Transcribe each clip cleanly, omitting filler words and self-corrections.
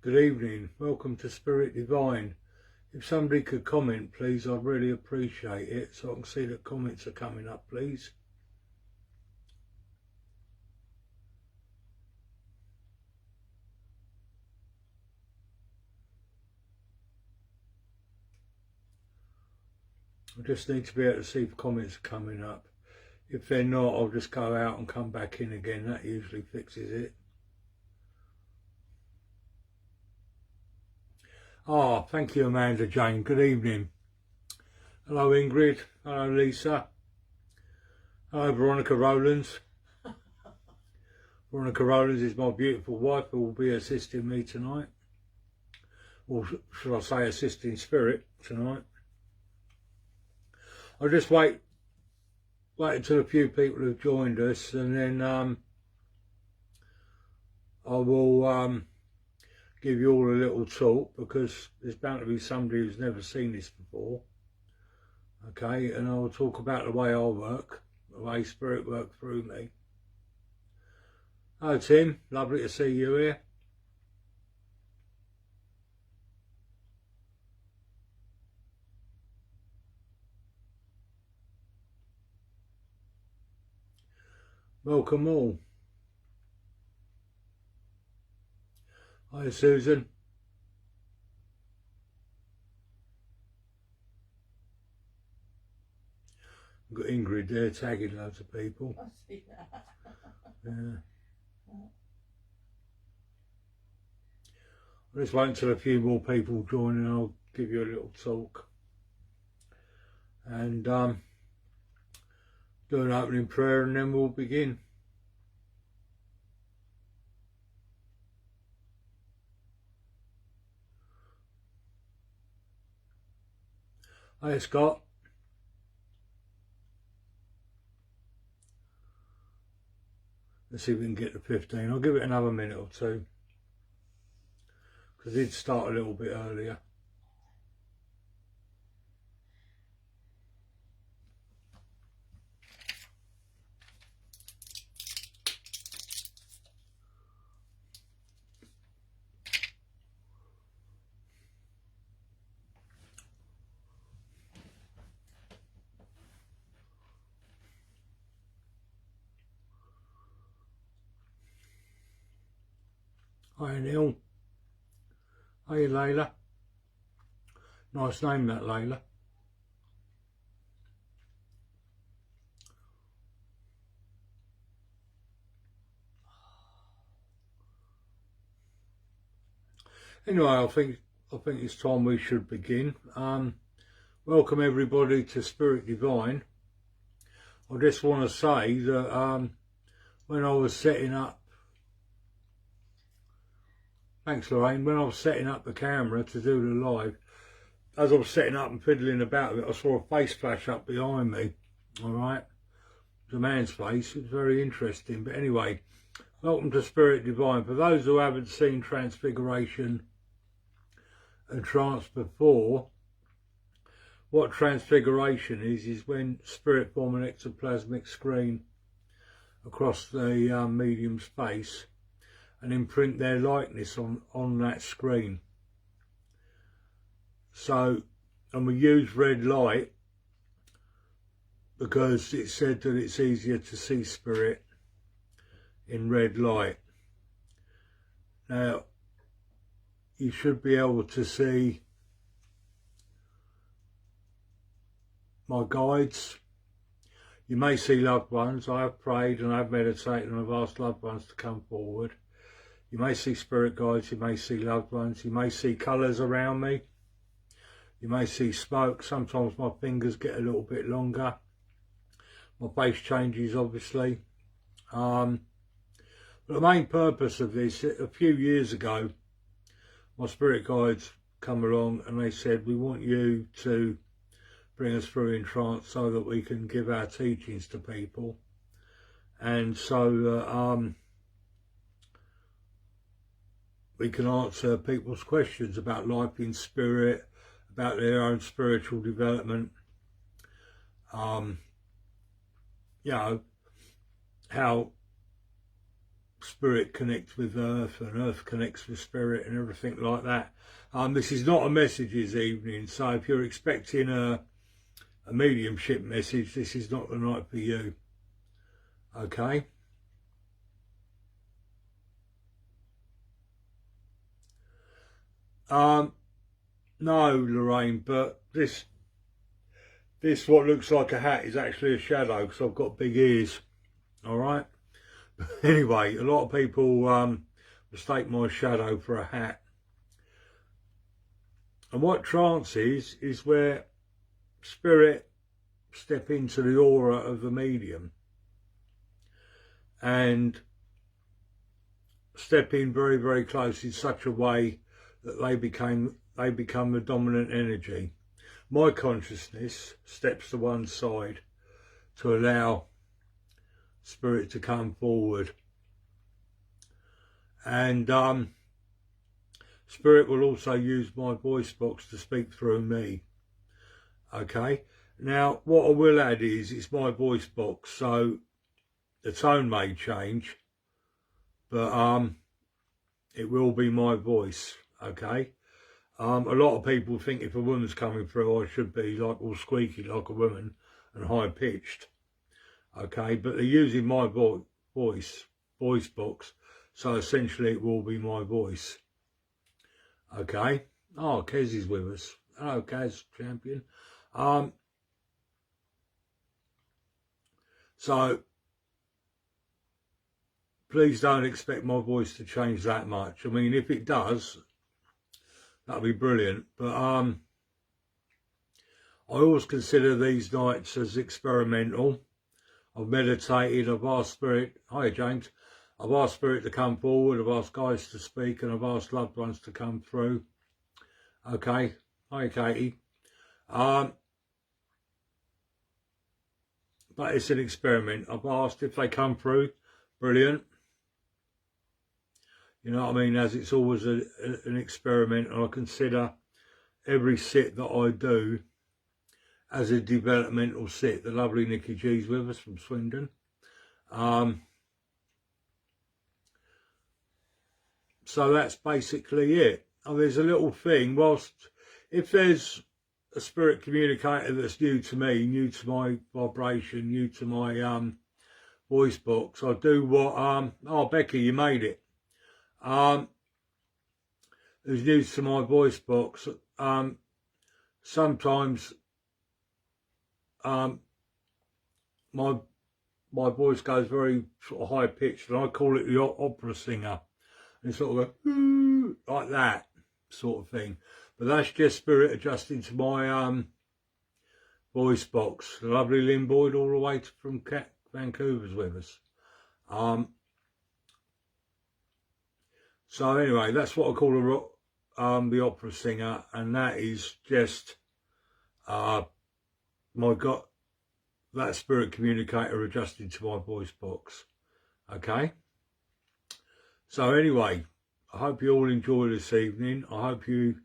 Good evening, welcome to Spirit Divine. If somebody could comment please, I'd really appreciate it so I can see that comments are coming up please. I just need to be able to see if comments are coming up. If they're not, I'll just go out and come back in again. That usually fixes it. Thank you Amanda Jane. Good evening. Hello Ingrid. Hello Lisa. Hello Veronica Rowlands. Veronica Rowlands is my beautiful wife who will be assisting me tonight. Or should I say assisting spirit tonight. I'll just wait until a few people have joined us, and then I will give you all a little talk, because there's bound to be somebody who's never seen this before. Okay, and I'll talk about the way I work, the way spirit works through me. Hello Tim, lovely to see you here. Welcome all. Hi Susan. I've got Ingrid there tagging loads of people. I see that. Yeah. I'll just wait until a few more people join and I'll give you a little talk. And do an opening prayer and then we'll begin. Hi Scott. Let's see if we can get to 15. I'll give it another minute or two, because it did start a little bit earlier. Hi Neil. Hey Layla. Nice name that, Layla. Anyway, I think it's time we should begin. Welcome everybody to Spirit Divine. I just want to say that when I was setting up, thanks Lorraine, when I was setting up the camera to do the live, as I was setting up and fiddling about with it, I saw a face flash up behind me. Alright, it was a man's face. It was very interesting. But anyway, welcome to Spirit Divine. For those who haven't seen Transfiguration and Trance before, what Transfiguration is when spirit form an ectoplasmic screen across the medium's face and imprint their likeness on that screen. So, and we use red light because it's said that it's easier to see spirit in red light. Now, you should be able to see my guides. You may see loved ones. I have prayed and I've meditated and I've asked loved ones to come forward. You may see spirit guides, you may see loved ones, you may see colours around me. You may see smoke. Sometimes my fingers get a little bit longer. My face changes obviously. But the main purpose of this, a few years ago, my spirit guides come along and they said, we want you to bring us through in trance so that we can give our teachings to people. And so we can answer people's questions about life in spirit, about their own spiritual development. You know, how spirit connects with earth and earth connects with spirit and everything like that. This is not a messages evening, so if you're expecting a mediumship message, this is not the night for you. Okay? No, Lorraine, but this what looks like a hat is actually a shadow because I've got big ears. All right. Anyway, a lot of people mistake my shadow for a hat. And what trance is where spirit step into the aura of the medium and step in very, very close in such a way that they become the dominant energy. My consciousness steps to one side to allow spirit to come forward, and spirit will also use my voice box to speak through me. Okay, now what I will add is it's my voice box, so the tone may change, but it will be my voice. Okay. A lot of people think if a woman's coming through, I should be like all squeaky like a woman and high pitched. Okay, but they're using my voice box, so essentially it will be my voice. Okay. Oh, Kez is with us. Hello, Kez, champion. So please don't expect my voice to change that much. I mean, if it does, that'll be brilliant. But I always consider these nights as experimental. I've meditated, I've asked spirit, hi James, I've asked spirit to come forward, I've asked guys to speak, and I've asked loved ones to come through. Okay, hi Katie. But it's an experiment. I've asked if they come through, brilliant. You know what I mean? As it's always an experiment, and I consider every sit that I do as a developmental sit. The lovely Nikki G's with us from Swindon. So that's basically it. Oh, there's a little thing. Whilst if there's a spirit communicator that's new to me, new to my vibration, new to my voice box, I do what oh Becky, you made it. Who's new to my voice box, sometimes my voice goes very sort of high pitched, and I call it the opera singer, and it's sort of go like that sort of thing. But that's just spirit adjusting to my voice box. The lovely Lynn Boyd all the way from Vancouver's with us. So anyway, that's what I call the opera singer, and that is just that spirit communicator adjusting to my voice box. Okay. So anyway, I hope you all enjoy this evening. I hope you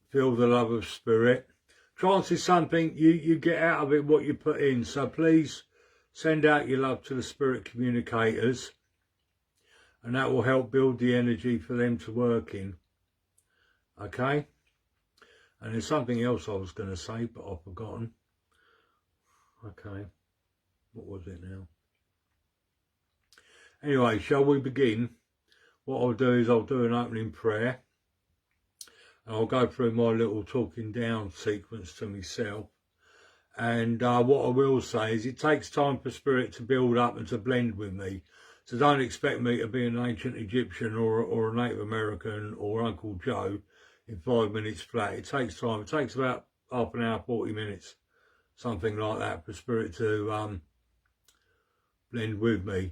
feel the love of spirit. Trance is something you get out of it what you put in. So please send out your love to the spirit communicators, and that will help build the energy for them to work in. Okay? And there's something else I was going to say, but I've forgotten. Okay. What was it now? Anyway, shall we begin? What I'll do is I'll do an opening prayer. And I'll go through my little talking down sequence to myself. And what I will say is it takes time for spirit to build up and to blend with me. So don't expect me to be an ancient Egyptian or a Native American or Uncle Joe in 5 minutes flat. It takes time. It takes about half an hour, 40 minutes, something like that, for spirit to blend with me.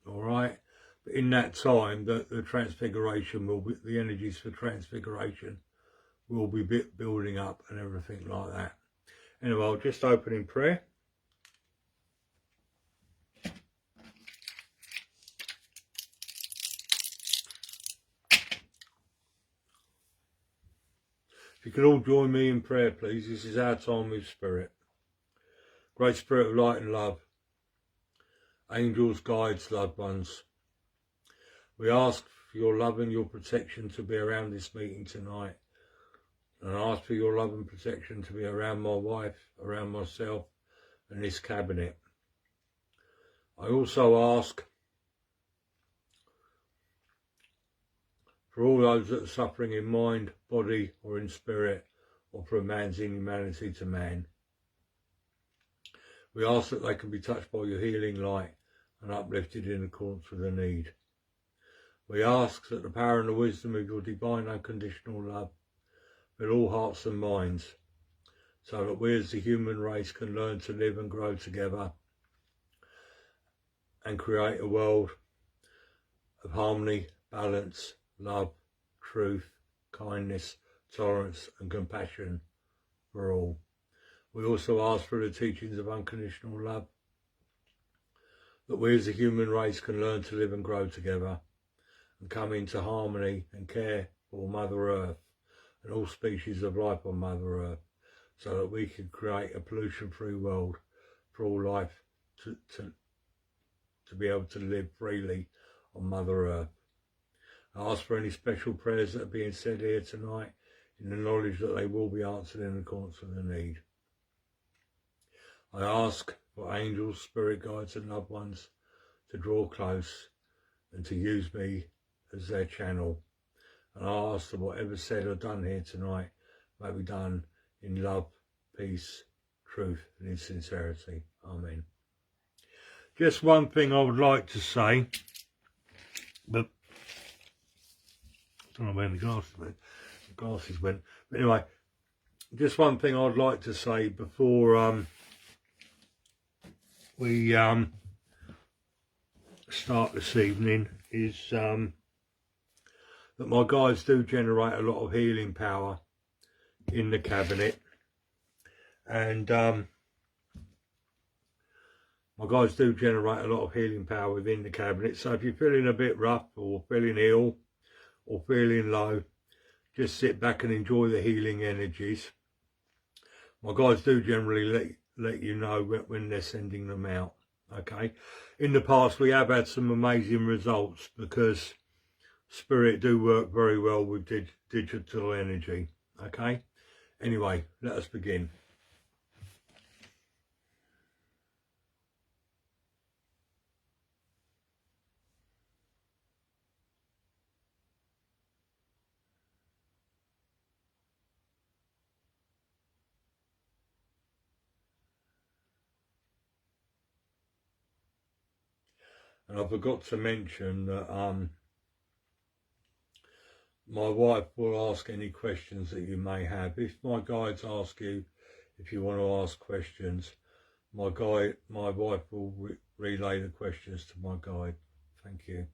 All right. But in that time, the transfiguration will be, the energies for transfiguration will be building up and everything like that. Anyway, I'll just open in prayer. If you could all join me in prayer, please. This is our time with spirit. Great spirit of light and love. angels, guides, loved ones. We ask for your love and your protection to be around this meeting tonight. And I ask for your love and protection to be around my wife, around myself, and this cabinet. I also ask for all those that are suffering in mind, body, or in spirit, or from man's inhumanity to man. We ask that they can be touched by your healing light and uplifted in accordance with the need. We ask that the power and the wisdom of your divine unconditional love fill all hearts and minds, so that we as the human race can learn to live and grow together and create a world of harmony, balance, love, truth, kindness, tolerance and compassion for all. We also ask for the teachings of unconditional love, that we as a human race can learn to live and grow together and come into harmony and care for Mother Earth and all species of life on Mother Earth, so that we can create a pollution-free world for all life to be able to live freely on Mother Earth. I ask for any special prayers that are being said here tonight in the knowledge that they will be answered in accordance with the need. I ask for angels, spirit guides and loved ones to draw close and to use me as their channel. And I ask that whatever said or done here tonight may be done in love, peace, truth and in sincerity. Amen. Just one thing I would like to say, but I don't know where the glasses went. But anyway, just one thing I'd like to say before we start this evening is that my guides do generate a lot of healing power in the cabinet, and my guides do generate a lot of healing power within the cabinet. So if you're feeling a bit rough or feeling ill or feeling low, just sit back and enjoy the healing energies. My guides do generally let you know when they're sending them out. Okay, in the past we have had some amazing results because Spirit do work very well with digital energy. Okay, anyway, let us begin. And I forgot to mention that my wife will ask any questions that you may have. If my guides ask you if you want to ask questions, my wife will relay the questions to my guide. Thank you.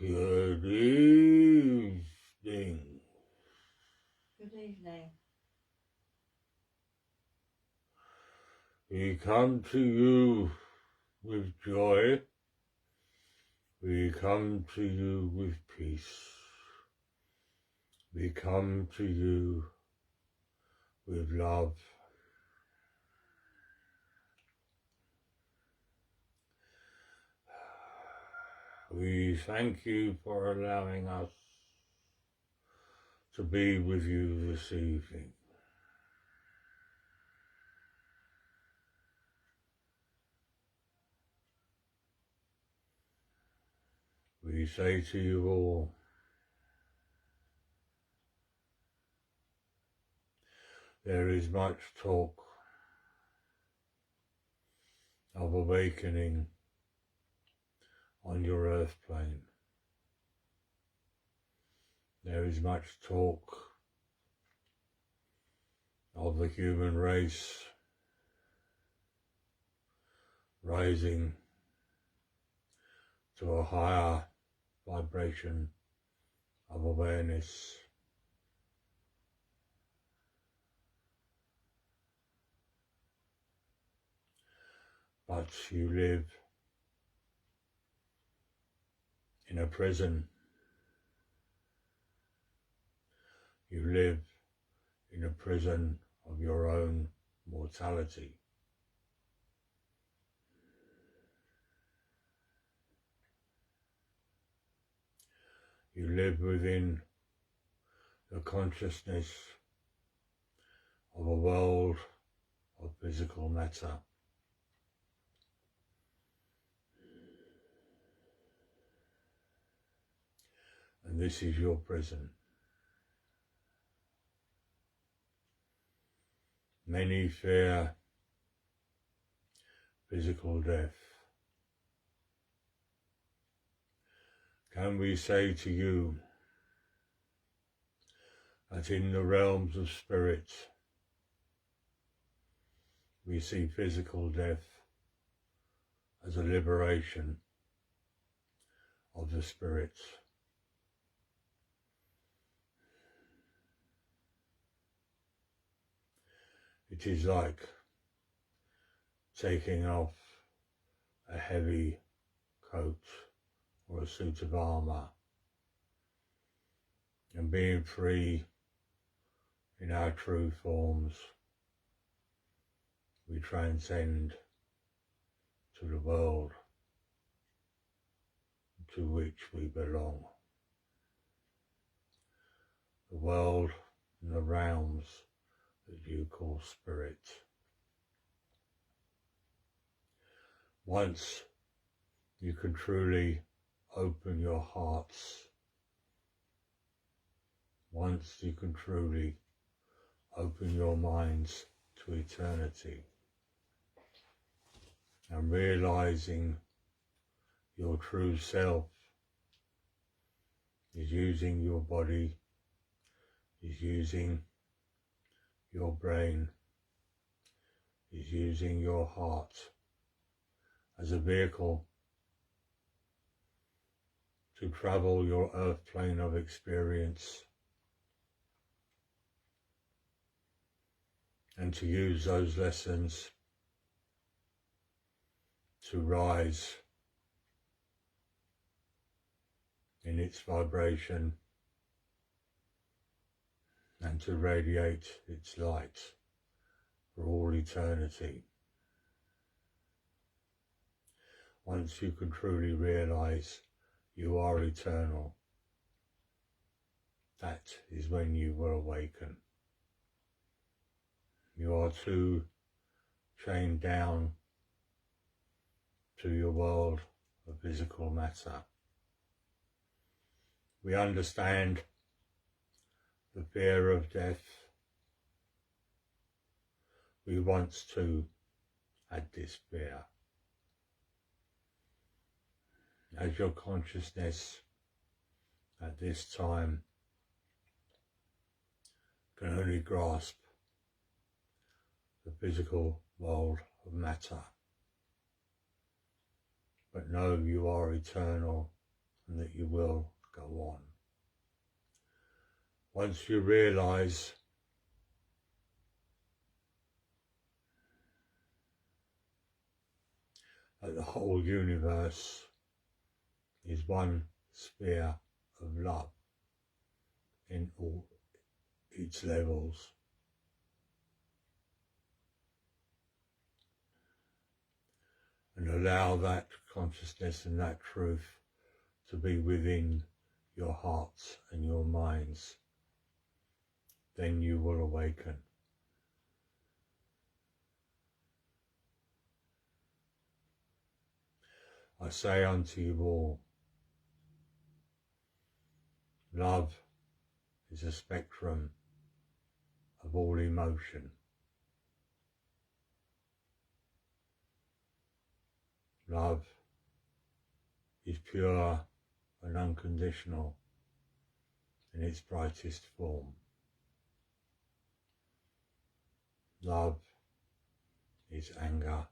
Good evening. Good evening. We come to you with joy. We come to you with peace. We come to you with love. We thank you for allowing us to be with you this evening. We say to you all, there is much talk of awakening on your earth plane. There is much talk of the human race rising to a higher vibration of awareness. But you live in a prison. You live in a prison of your own mortality. You live within the consciousness of a world of physical matter. And this is your prison. Many fear physical death. Can we say to you that in the realms of spirit we see physical death as a liberation of the spirit? It is like taking off a heavy coat or a suit of armour and being free in our true forms. We transcend to the world to which we belong. The world and the realms that you call spirit. Once you can truly open your hearts, once you can truly open your minds to eternity and realizing your true self is using your body, is using your brain, is using your heart as a vehicle to travel your earth plane of experience and to use those lessons to rise in its vibration and to radiate its light for all eternity. Once you can truly realize you are eternal, that is when you will awaken. You are too chained down to your world of physical matter. We understand the fear of death. We once too had this fear. As your consciousness at this time can only grasp the physical world of matter, but know you are eternal and that you will go on. Once you realize that the whole universe is one sphere of love in all its levels, and allow that consciousness and that truth to be within your hearts and your minds, then you will awaken. I say unto you all, love is a spectrum of all emotion. Love is pure and unconditional in its brightest form. Love is anger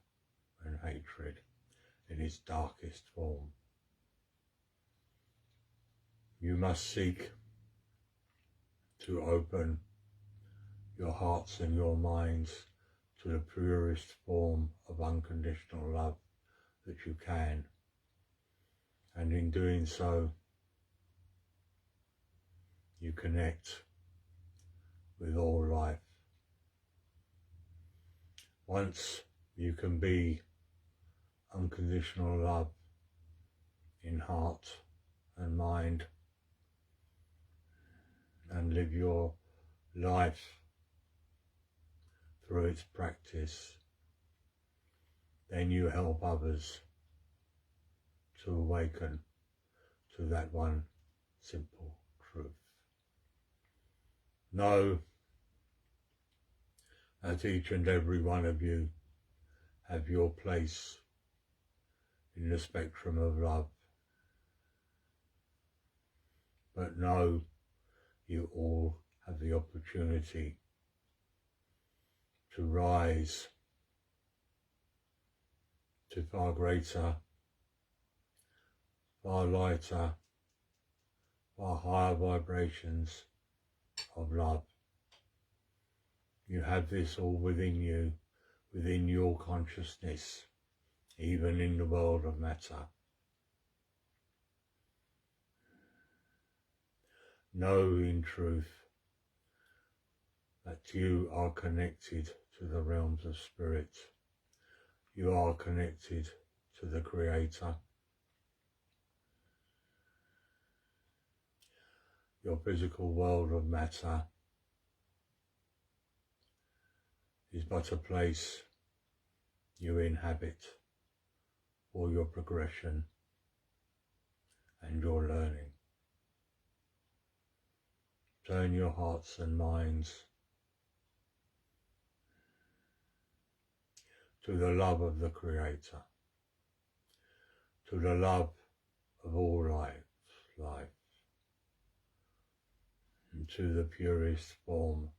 and hatred in its darkest form. You must seek to open your hearts and your minds to the purest form of unconditional love that you can, and in doing so you connect with all life. Once you can be unconditional love in heart and mind and live your life through its practice, then you help others to awaken to that one simple truth. Know that each and every one of you have your place in the spectrum of love, but know you all have the opportunity to rise to far greater, far lighter, far higher vibrations of love. You have this all within you, within your consciousness, even in the world of matter. Know in truth that you are connected to the realms of spirit. You are connected to the Creator. Your physical world of matter is but a place you inhabit for your progression and your learning. Turn your hearts and minds to the love of the Creator, to the love of all life, and to the purest form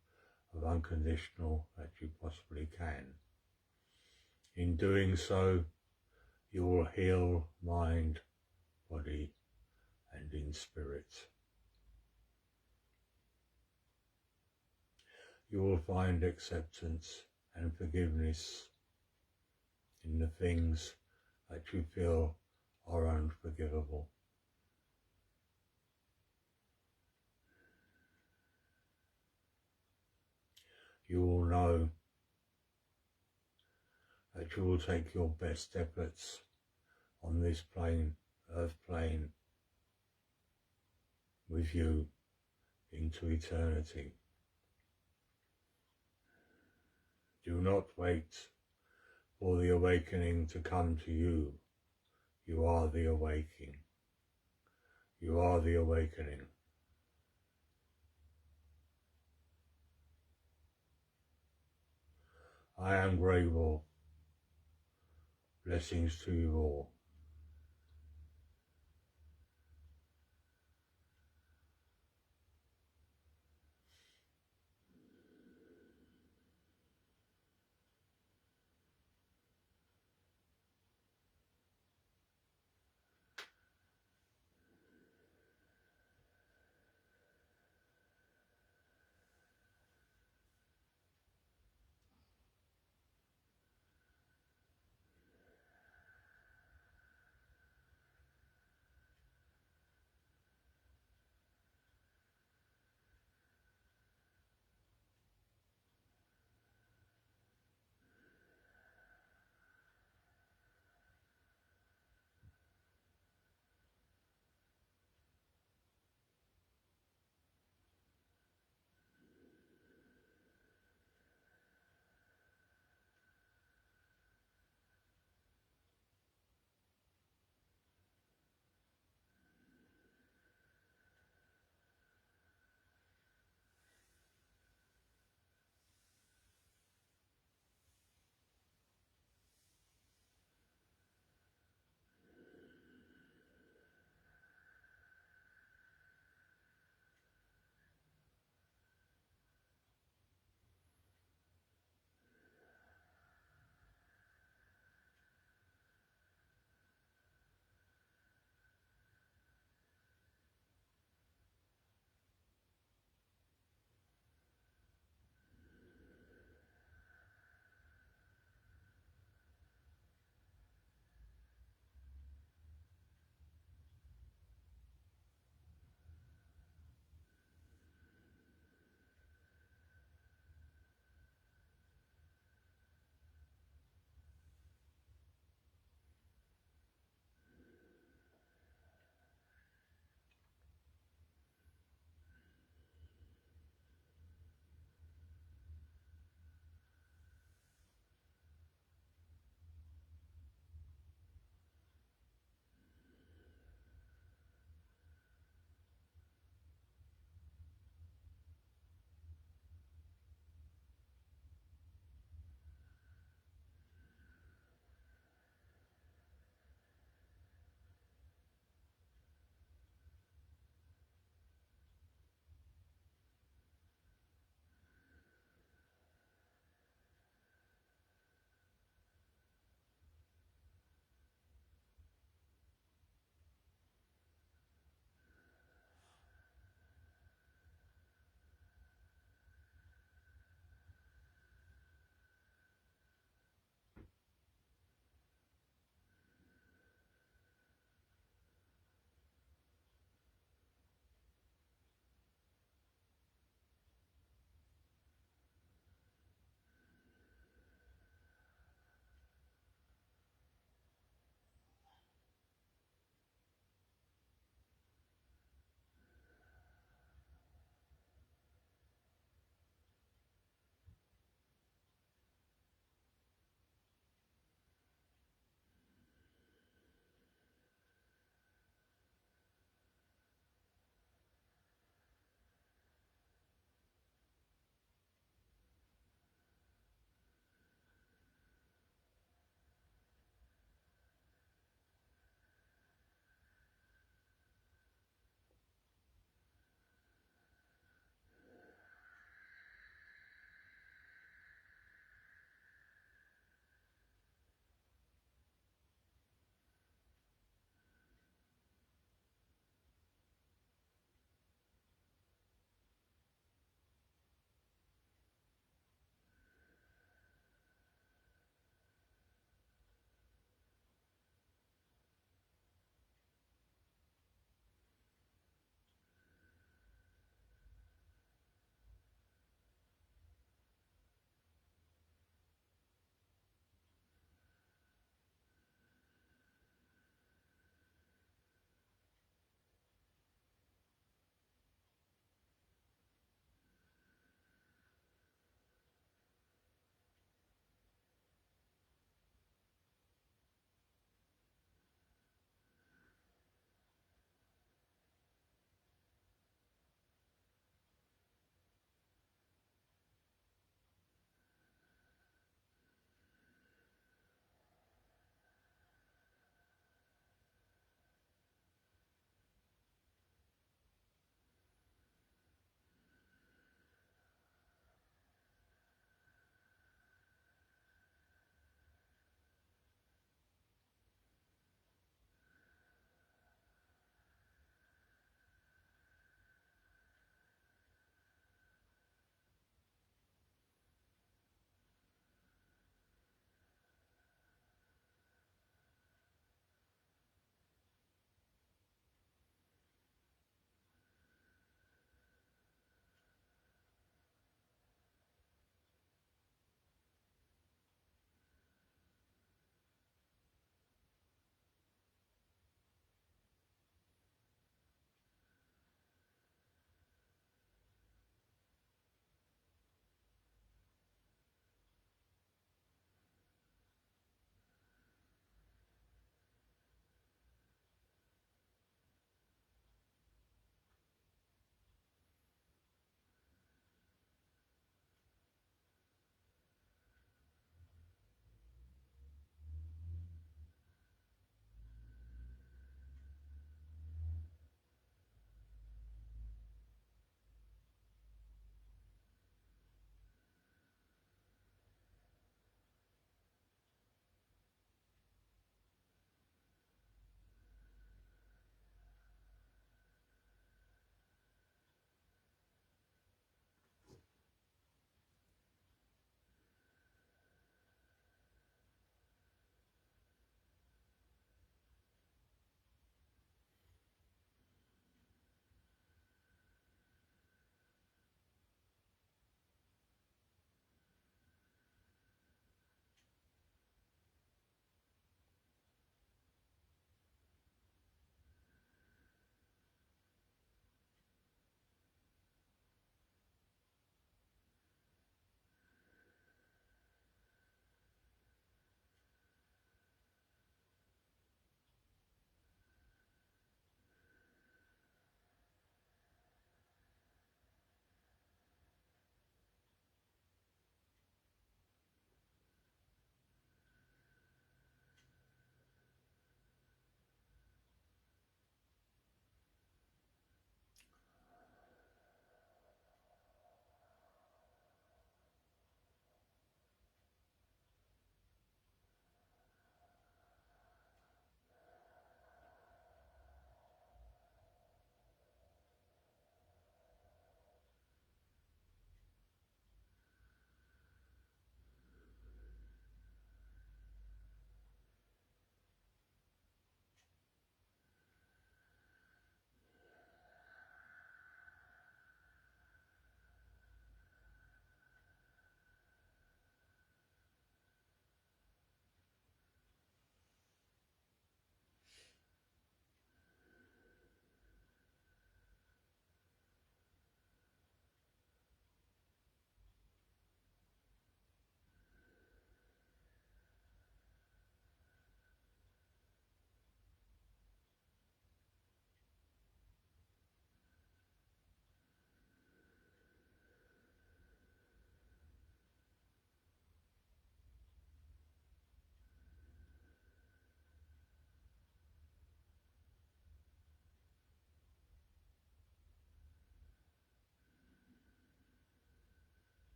of unconditional that you possibly can. In doing so, you will heal mind, body, and in spirit. you will find acceptance and forgiveness in the things that you feel are unforgivable. You will know that you will take your best efforts on this plane, earth plane, with you into eternity. Do not wait for the awakening to come to you. You are the awakening. You are the awakening. I am grateful. Blessings to you all.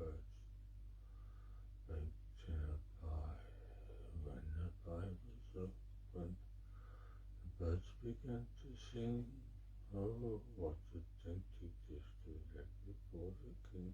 birds baked in a pie. When the pie was opened, the birds began to sing. Oh, what a dainty dish to let before the king.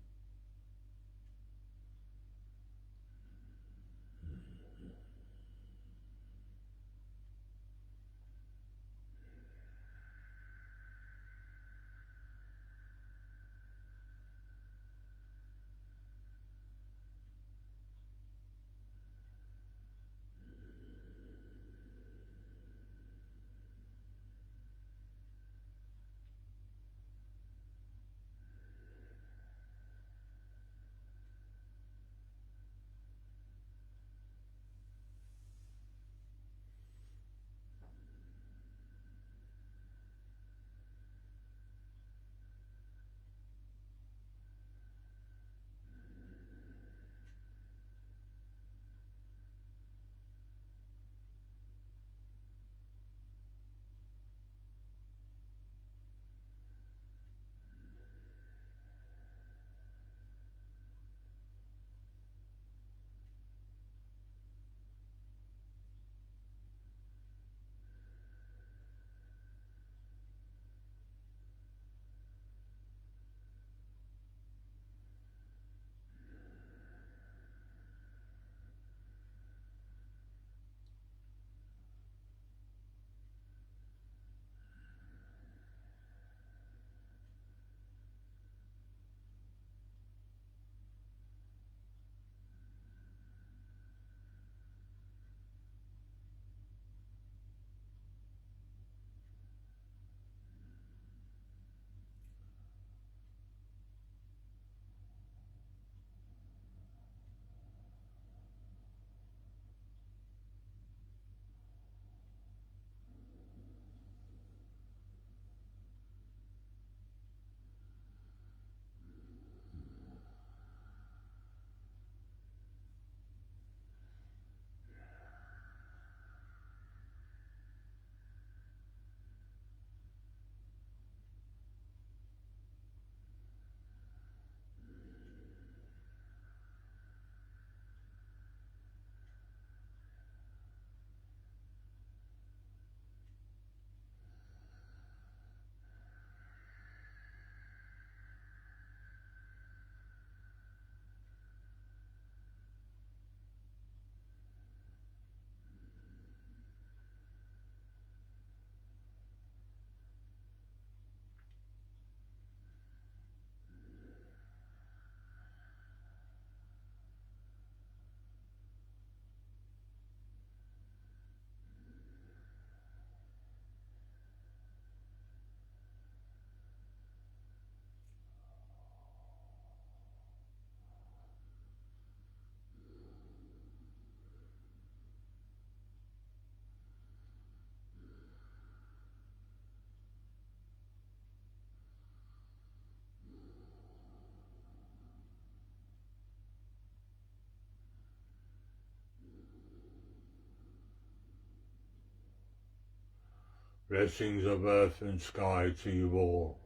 Blessings of earth and sky to you all.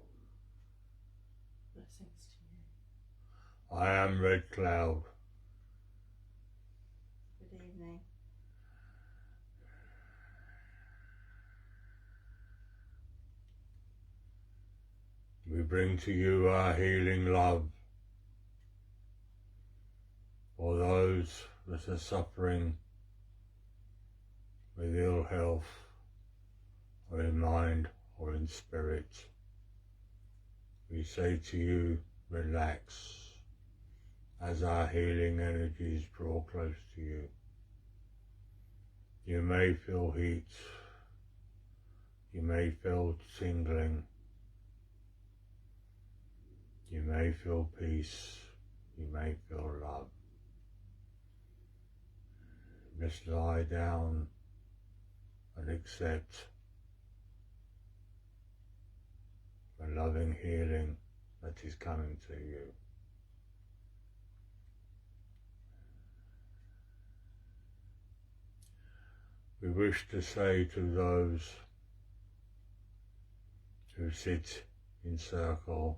Blessings to you. I am Red Cloud. Good evening. We bring to you our healing love for those that are suffering with ill health, or in mind or in spirit. We say to you, relax, as our healing energies draw close to you. You may feel heat, you may feel tingling, you may feel peace, you may feel love. Just lie down and accept the loving healing that is coming to you. We wish to say to those who sit in circle,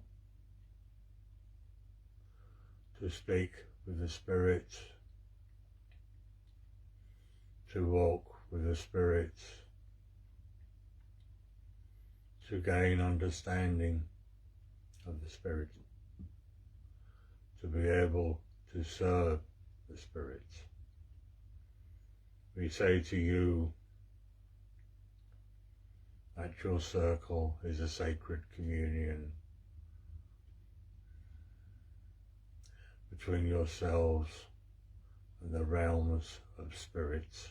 to speak with the Spirit, to walk with the Spirit, to gain understanding of the Spirit, to be able to serve the Spirit. We say to you that your circle is a sacred communion between yourselves and the realms of spirits.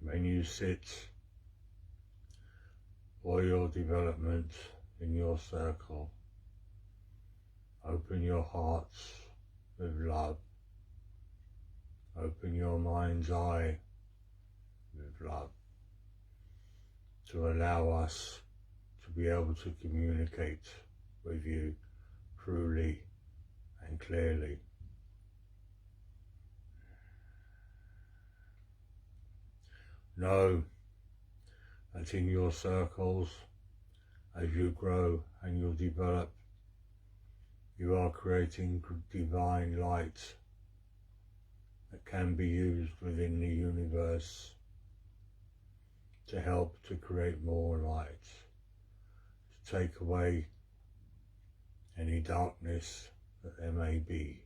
When you sit for your development in your circle, open your hearts with love. Open your mind's eye with love to allow us to be able to communicate with you truly and clearly. Know that in your circles, as you grow and you develop, you are creating divine light that can be used within the universe to help to create more light, to take away any darkness that there may be.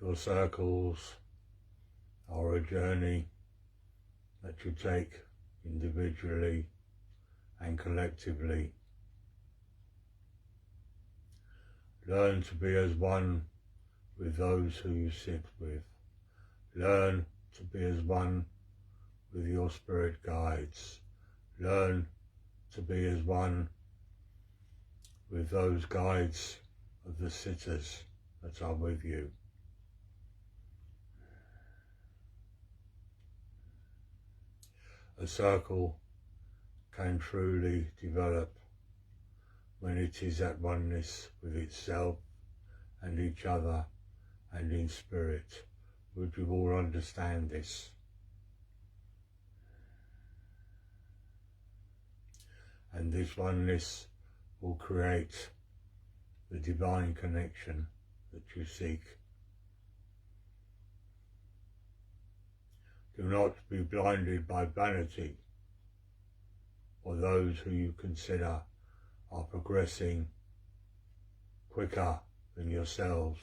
Your circles are a journey that you take individually and collectively. Learn to be as one with those who you sit with. Learn to be as one with your spirit guides. Learn to be as one with those guides of the sitters that are with you. A circle can truly develop when it is at oneness with itself and each other and in spirit. Would you all understand this? And this oneness will create the divine connection that you seek. Do not be blinded by vanity or those who you consider are progressing quicker than yourselves,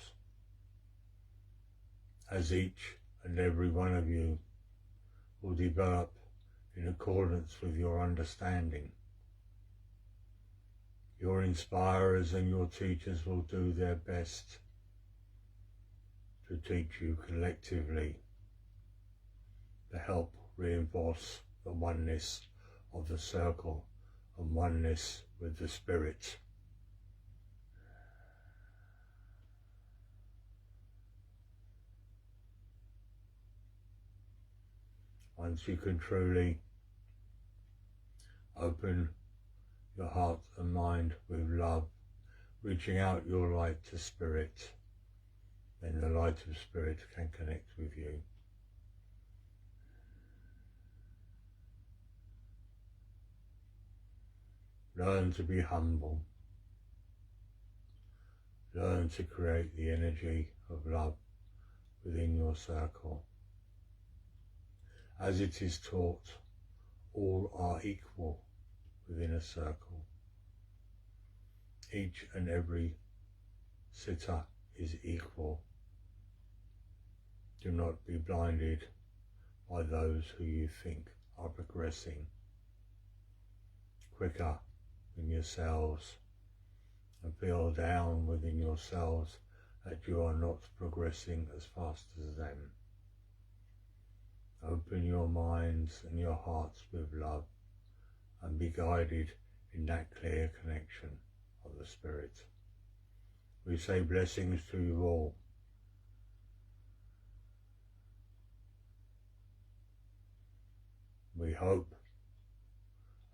as each and every one of you will develop in accordance with your understanding. Your inspirers and your teachers will do their best to teach you collectively to help reinforce the oneness of the circle and oneness with the Spirit. Once you can truly open your heart and mind with love, reaching out your light to Spirit, then the light of Spirit can connect with you. Learn to be humble. Learn to create the energy of love within your circle. As it is taught, all are equal within a circle. Each and every sitter is equal. Do not be blinded by those who you think are progressing quicker than yourselves, and feel down within yourselves that you are not progressing as fast as them. Open your minds and your hearts with love and be guided in that clear connection of the Spirit. We say blessings to you all. We hope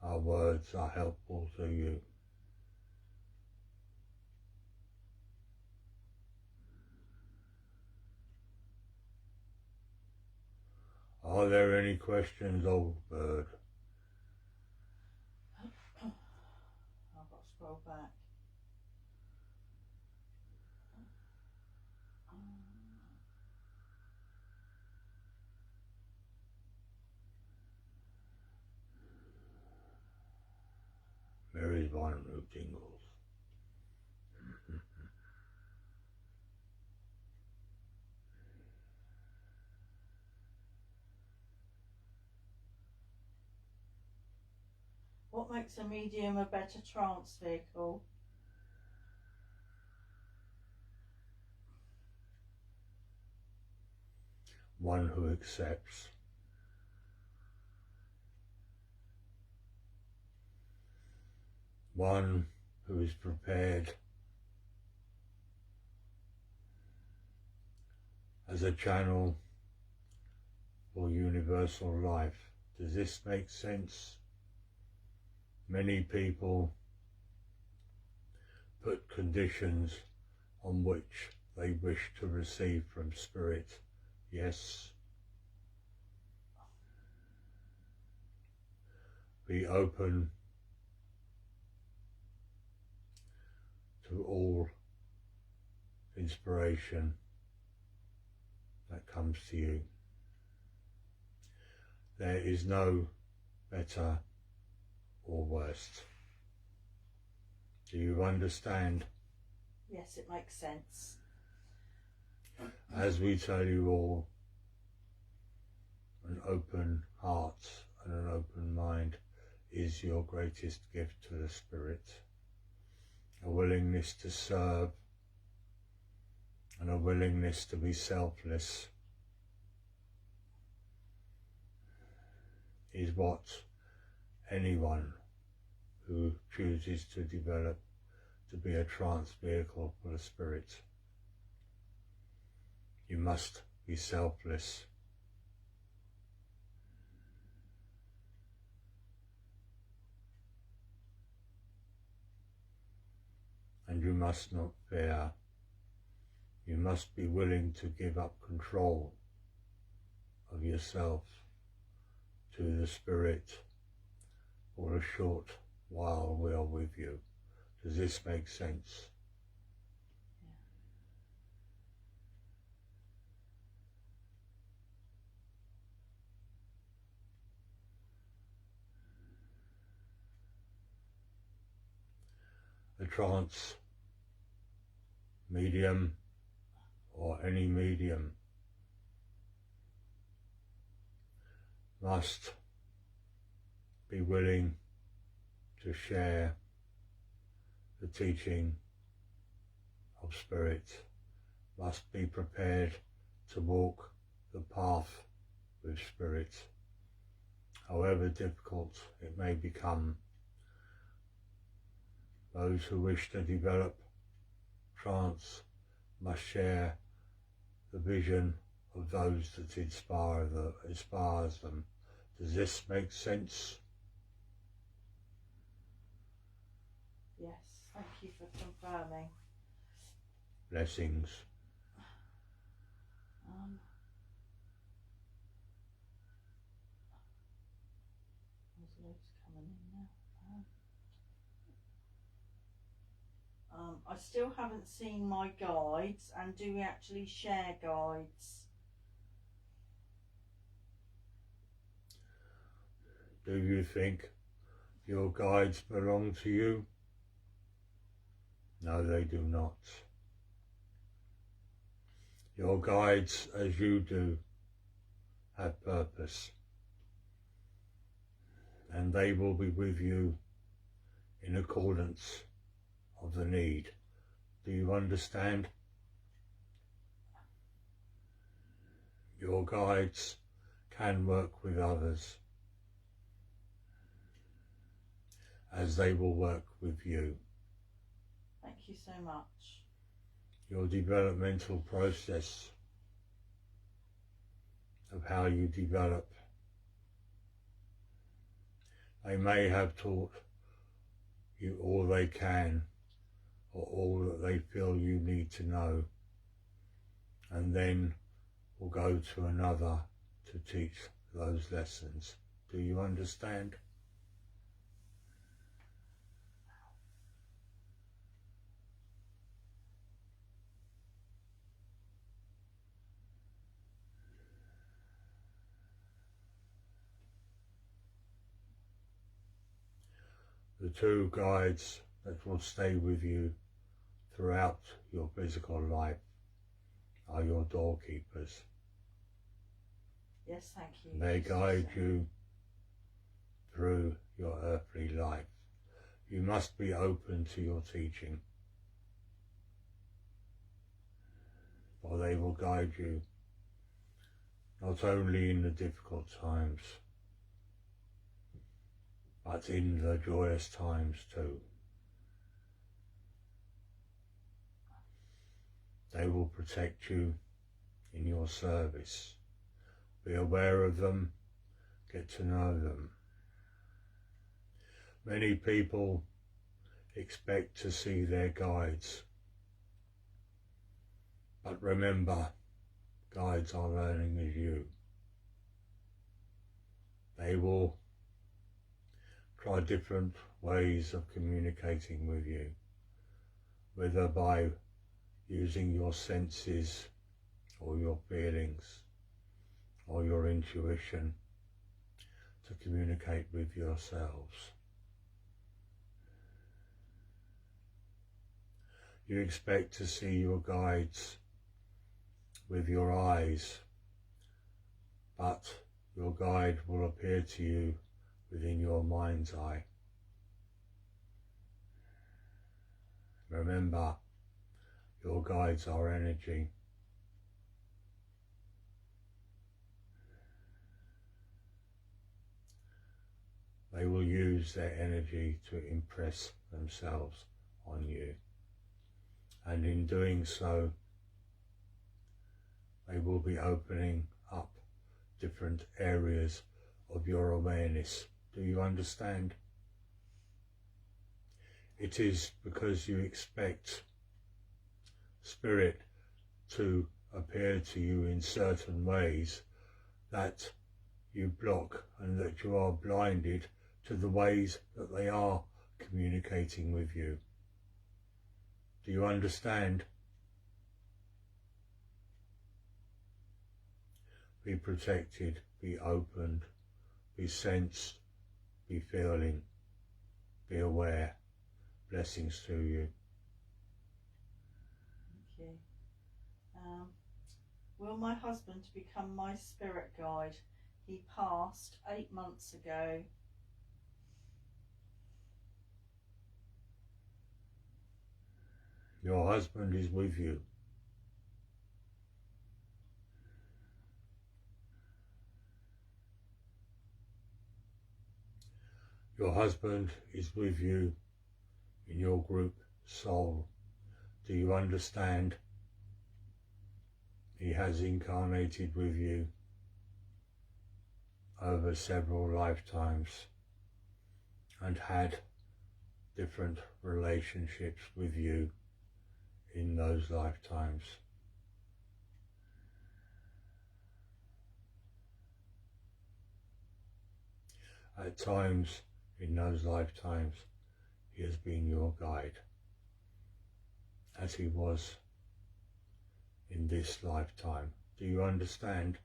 our words are helpful to you. Are there any questions, old bird? scroll back. There is one who tingles. What makes a medium a better trance vehicle? One who accepts. One who is prepared as a channel for universal life. Does this make sense? Many people put conditions on which they wish to receive from Spirit. Yes. Be open to all inspiration that comes to you. There is no better or worst. Do you understand? Yes, it makes sense. As we tell you all, an open heart and an open mind is your greatest gift to the Spirit. A willingness to serve and a willingness to be selfless is what anyone who chooses to develop to be a trance vehicle for the Spirit. You must be selfless. And you must not fear. You must be willing to give up control of yourself to the Spirit for a short while we are with you. Does this make sense? The trance medium or any medium must be willing to share the teaching of Spirit, must be prepared to walk the path with Spirit, however difficult it may become. Those who wish to develop trance must share the vision of those that inspires them. Does this make sense? Yes, thank you for confirming. Blessings. There's loads coming in now. I still haven't seen my guides, and do we actually share guides? Do you think your guides belong to you? No, they do not. Your guides, as you do, have purpose, and they will be with you in accordance of the need. Do you understand? Your guides can work with others as they will work with you. Thank you so much. Your developmental process of how you develop. They may have taught you all they can, or all that they feel you need to know, and then will go to another to teach those lessons. Do you understand? The two guides that will stay with you throughout your physical life are your doorkeepers. Yes, thank you. They guide you through your earthly life. You must be open to your teaching, for they will guide you not only in the difficult times, but in the joyous times too. They will protect you in your service. Be aware of them, get to know them. Many people expect to see their guides, but remember, guides are learning as you. They will try different ways of communicating with you, whether by using your senses or your feelings or your intuition to communicate with yourselves. You expect to see your guides with your eyes, but your guide will appear to you within your mind's eye. Remember, your guides are energy. They will use their energy to impress themselves on you. And in doing so, they will be opening up different areas of your awareness. Do you understand? It is because you expect spirit to appear to you in certain ways that you block and that you are blinded to the ways that they are communicating with you. Do you understand? Be protected, be opened, be sensed, be feeling, be aware. Blessings to you. Thank you. Will my husband become my spirit guide? He passed 8 months ago. Your husband is with you. Your husband is with you in your group soul. Do you understand? He has incarnated with you over several lifetimes and had different relationships with you in those lifetimes. At times in those lifetimes, he has been your guide, as he was in this lifetime. Do you understand?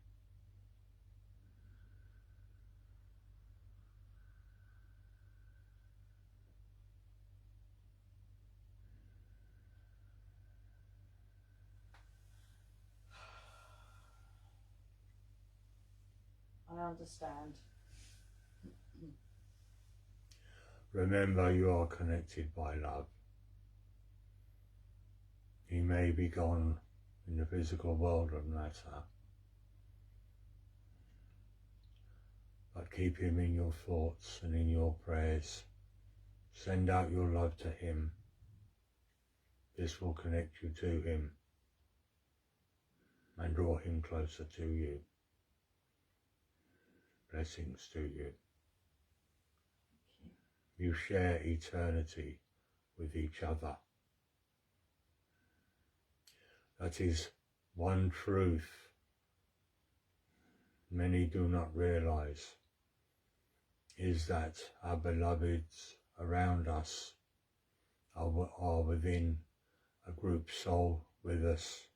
I understand. Remember, you are connected by love. He may be gone in the physical world of matter, but keep him in your thoughts and in your prayers. Send out your love to him. This will connect you to him and draw him closer to you. Blessings to you. You share eternity with each other. That is one truth many do not realize, is that our beloveds around us are within a group soul with us,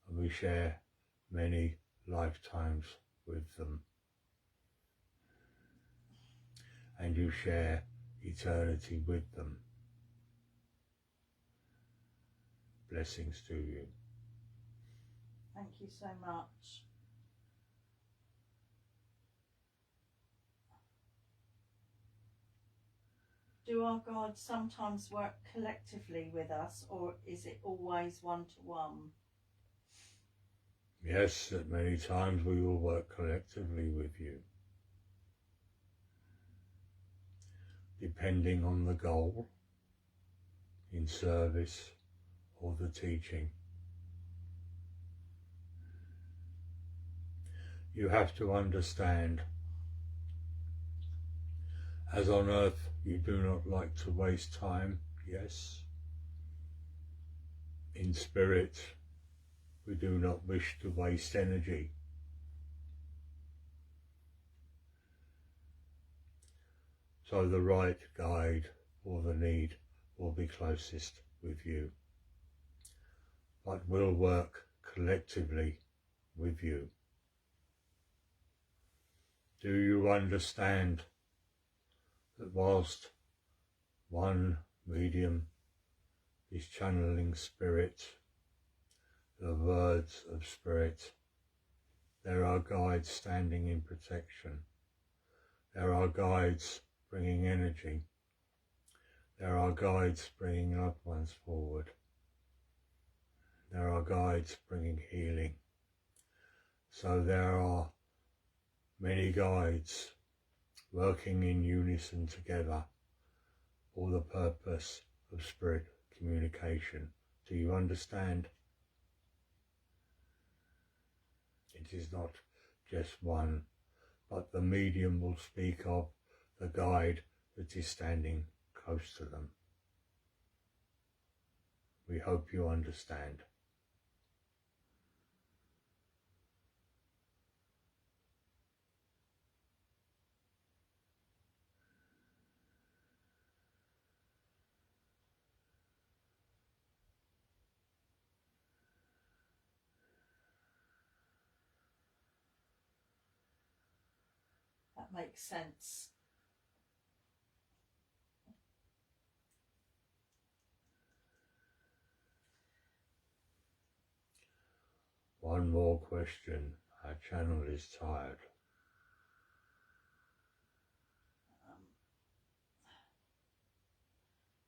and we share many lifetimes with them. And you share eternity with them. Blessings to you. Thank you so much. Do our guides sometimes work collectively with us, or is it always one-to-one? Yes, at many times we will work collectively with you, depending on the goal in service or the teaching. You have to understand, as on earth you do not like to waste time, yes. In spirit, we do not wish to waste energy. So the right guide or the need will be closest with you, but will work collectively with you. Do you understand that whilst one medium is channeling spirit, the words of spirit, there are guides standing in protection. There are guides bringing energy. There are guides bringing loved ones forward. There are guides bringing healing. So there are many guides working in unison together for the purpose of spirit communication. Do you understand? It is not just one, but the medium will speak of the guide that is standing close to them. We hope you understand. That makes sense. One more question. Our channel is tired.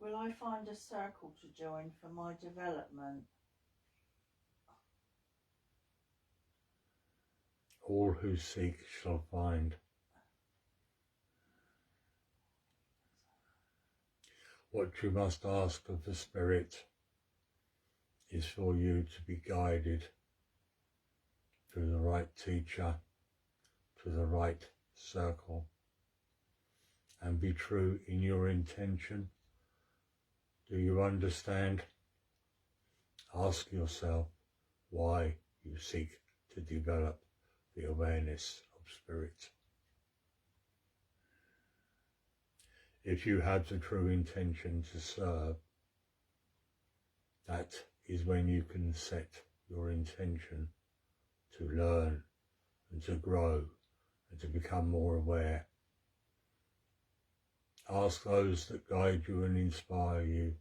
Will I find a circle to join for my development? All who seek shall find. What you must ask of the Spirit is for you to be guided to the right teacher, to the right circle, and be true in your intention. Do you understand? Ask yourself why you seek to develop the awareness of spirit. If you have the true intention to serve, that is when you can set your intention to learn and to grow and to become more aware. Ask those that guide you and inspire you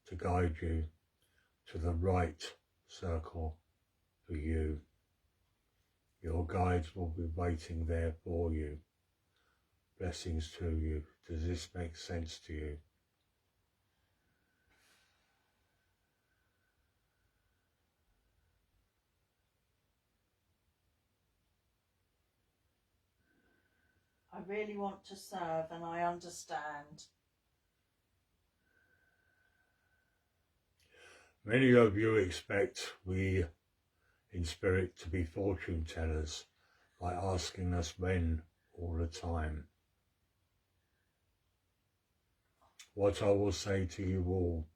to guide you to the right circle for you. Your guides will be waiting there for you. Blessings to you. Does this make sense to you? I really want to serve, and I understand. Many of you expect we in spirit to be fortune tellers by asking us when all the time. What I will say to you all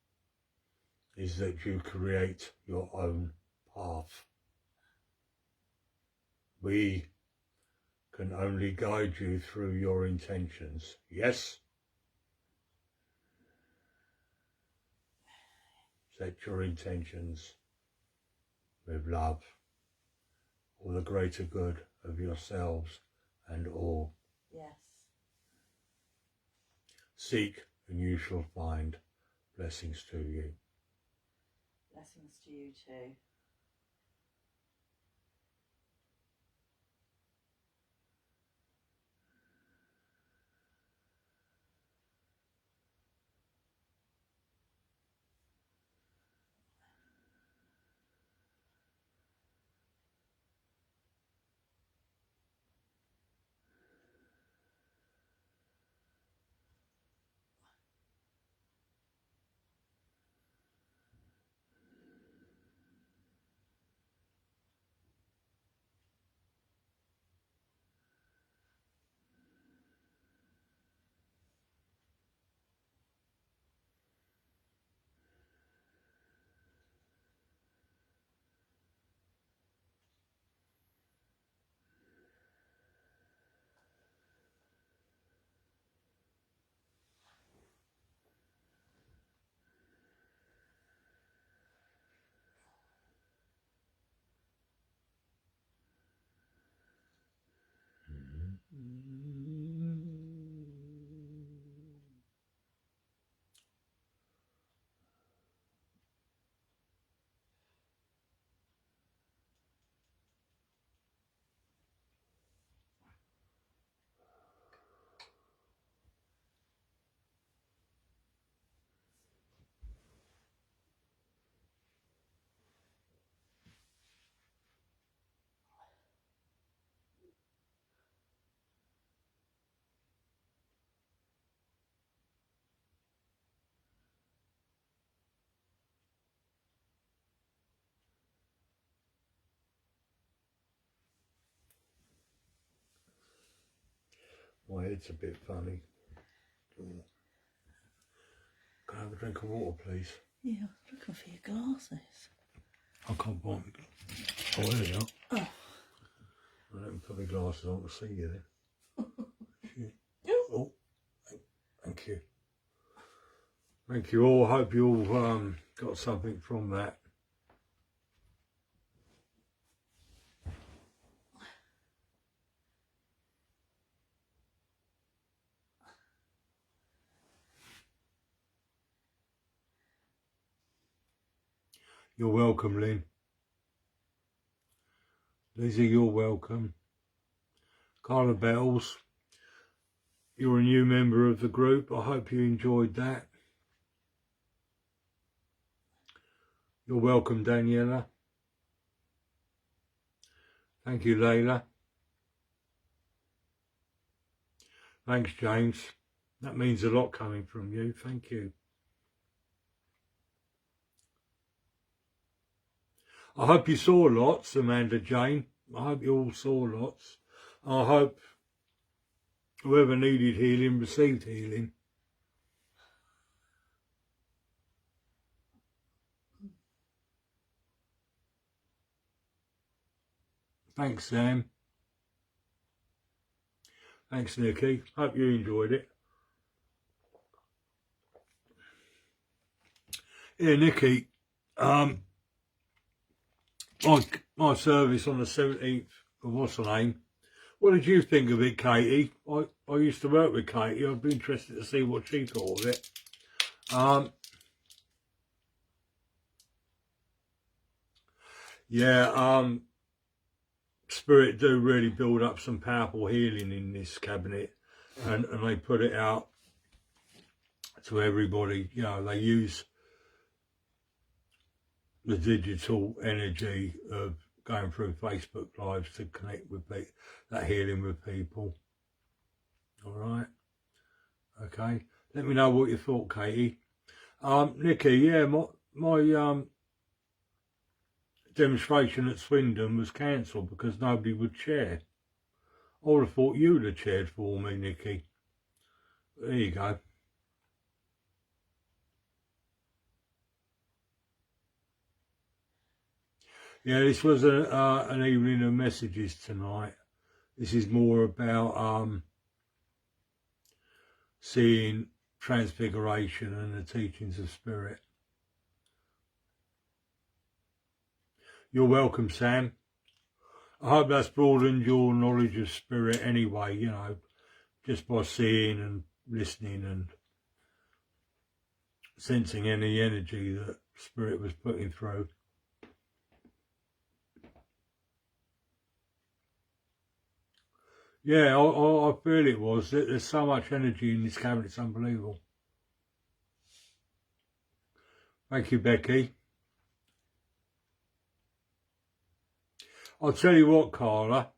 is that you create your own path. We can only guide you through your intentions. Yes? Set your intentions with love for the greater good of yourselves and all. Yes. Seek and you shall find. Blessings to you. Blessings to you too. My head's a bit funny. Can I have a drink of water, please? Yeah, I was looking for your glasses. I can't find them. Oh, there you are. Oh. Well, let me put my glasses on to see you then. Shit. Oh, thank you. Thank you all. Hope you all got something from that. You're welcome, Lynn. Lizzie, you're welcome. Carla Bells, you're a new member of the group. I hope you enjoyed that. You're welcome, Daniela. Thank you, Layla. Thanks, James. That means a lot coming from you. Thank you. I hope you saw lots, Amanda Jane. I hope you all saw lots. I hope whoever needed healing received healing. Thanks, Sam. Thanks, Nikki. Hope you enjoyed it. Yeah, Nikki, my service on the 17th of what's her name. What did you think of it, Katie? I used to work with Katie. I'd be interested to see what she thought of it. Spirit do really build up some powerful healing in this cabinet, and they put it out to everybody. You know, they use the digital energy of going through Facebook Lives to connect with that healing with people. All right. Okay. Let me know what you thought, Katie. Nikki, yeah, my demonstration at Swindon was cancelled because nobody would chair. I would have thought you would have chaired for me, Nikki. There you go. Yeah, this was an evening of messages tonight. This is more about seeing Transfiguration and the teachings of Spirit. You're welcome, Sam. I hope that's broadened your knowledge of Spirit anyway, you know, just by seeing and listening and sensing any energy that Spirit was putting through. Yeah, I feel it was. There's so much energy in this cabinet, it's unbelievable. Thank you, Becky. I'll tell you what, Carla.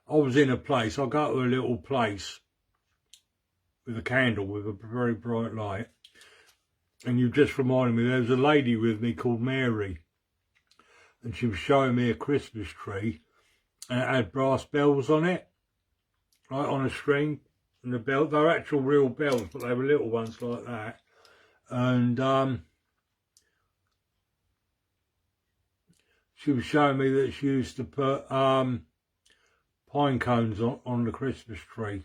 I was in a place, I go to a little place with a candle with a very bright light. And you just reminded me, there was a lady with me called Mary. And she was showing me a Christmas tree. And it had brass bells on it, right, on a string. And the bells, they're actual real bells, but they were little ones like that. And she was showing me that she used to put pine cones on the Christmas tree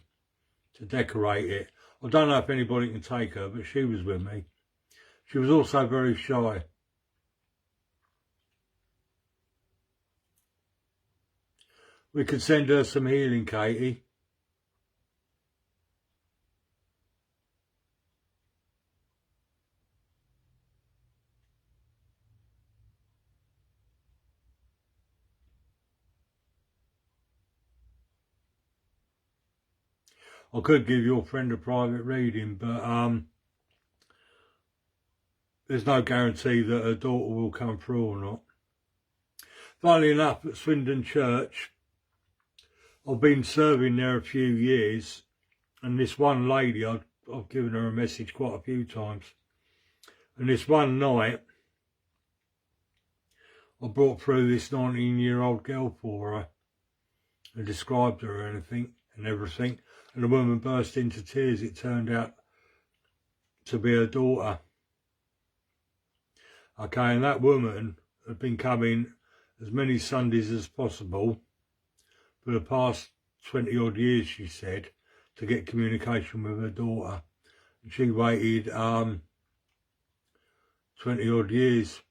to decorate it. I don't know if anybody can take her, but she was with me. She was also very shy. We could send her some healing, Katie. I could give your friend a private reading, but there's no guarantee that her daughter will come through or not. Funnily enough, at Swindon Church, I've been serving there a few years, and this one lady, I've given her a message quite a few times, and this one night, I brought through this 19-year-old girl for her, and described her and everything, and the woman burst into tears. It turned out to be her daughter. Okay, and that woman had been coming as many Sundays as possible for the past 20 odd years, she said, to get communication with her daughter. And she waited 20 odd years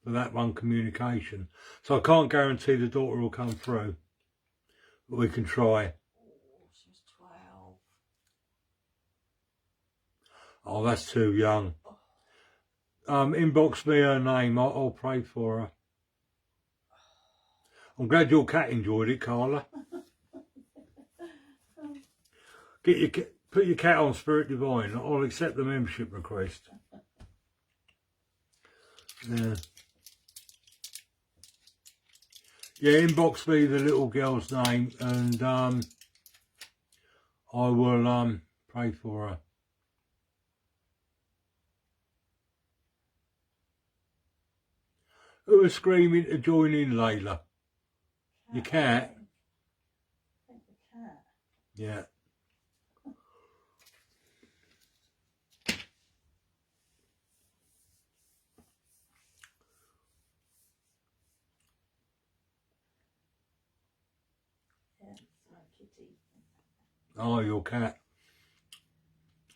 for that one communication. So I can't guarantee the daughter will come through, but we can try. Oh, she was 12. Oh, that's too young. Inbox me her name, I'll pray for her. I'm glad your cat enjoyed it, Carla. Put your cat on Spirit Divine. I'll accept the membership request. Yeah. Yeah, inbox me the little girl's name, and I will pray for her. Who was screaming to join in, Layla? Your cat? I think the cat. Yeah. Yeah, it's my kitty. Oh, your cat.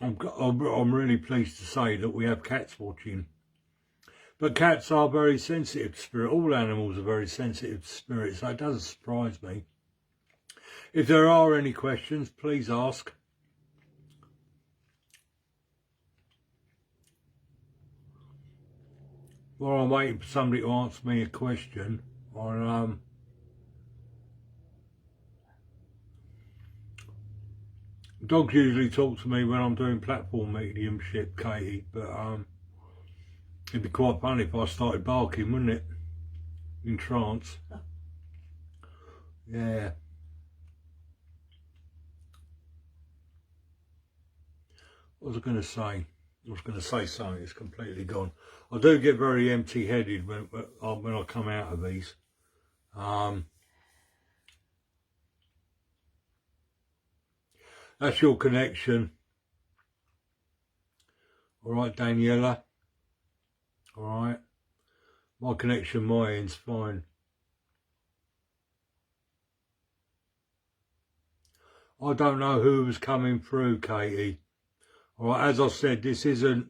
I'm really pleased to say that we have cats watching. But cats are very sensitive to spirit. All animals are very sensitive to spirit, so it doesn't surprise me. If there are any questions, please ask. While I'm waiting for somebody to answer me a question, dogs usually talk to me when I'm doing platform mediumship, Katie, but it'd be quite funny if I started barking, wouldn't it? In trance. Yeah. What was I going to say? I was going to say something, it's completely gone. I do get very empty-headed when I come out of these. That's your connection. All right, Daniela. All right. My connection, my end's fine. I don't know who was coming through, Katie. All right, as I said, this isn't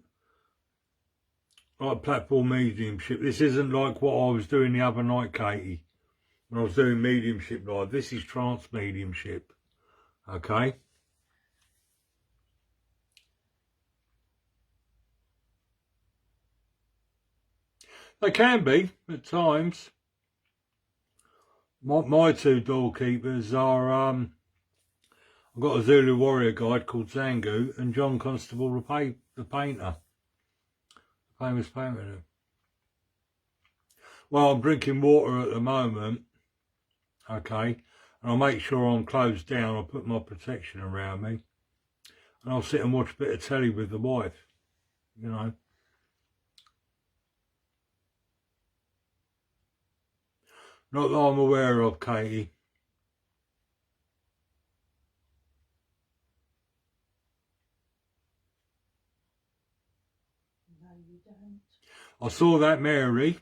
like platform mediumship. This isn't like what I was doing the other night, Katie, when I was doing mediumship live. This is trance mediumship. Okay. They can be at times. My two doorkeepers are I've got a Zulu warrior guide called Zangu and John Constable the painter, the famous painter. Well, I'm drinking water at the moment, okay, and I'll make sure I'm closed down. I'll put my protection around me, and I'll sit and watch a bit of telly with the wife, you know. Not that I'm aware of, Katie. No, you don't. I saw that Mary,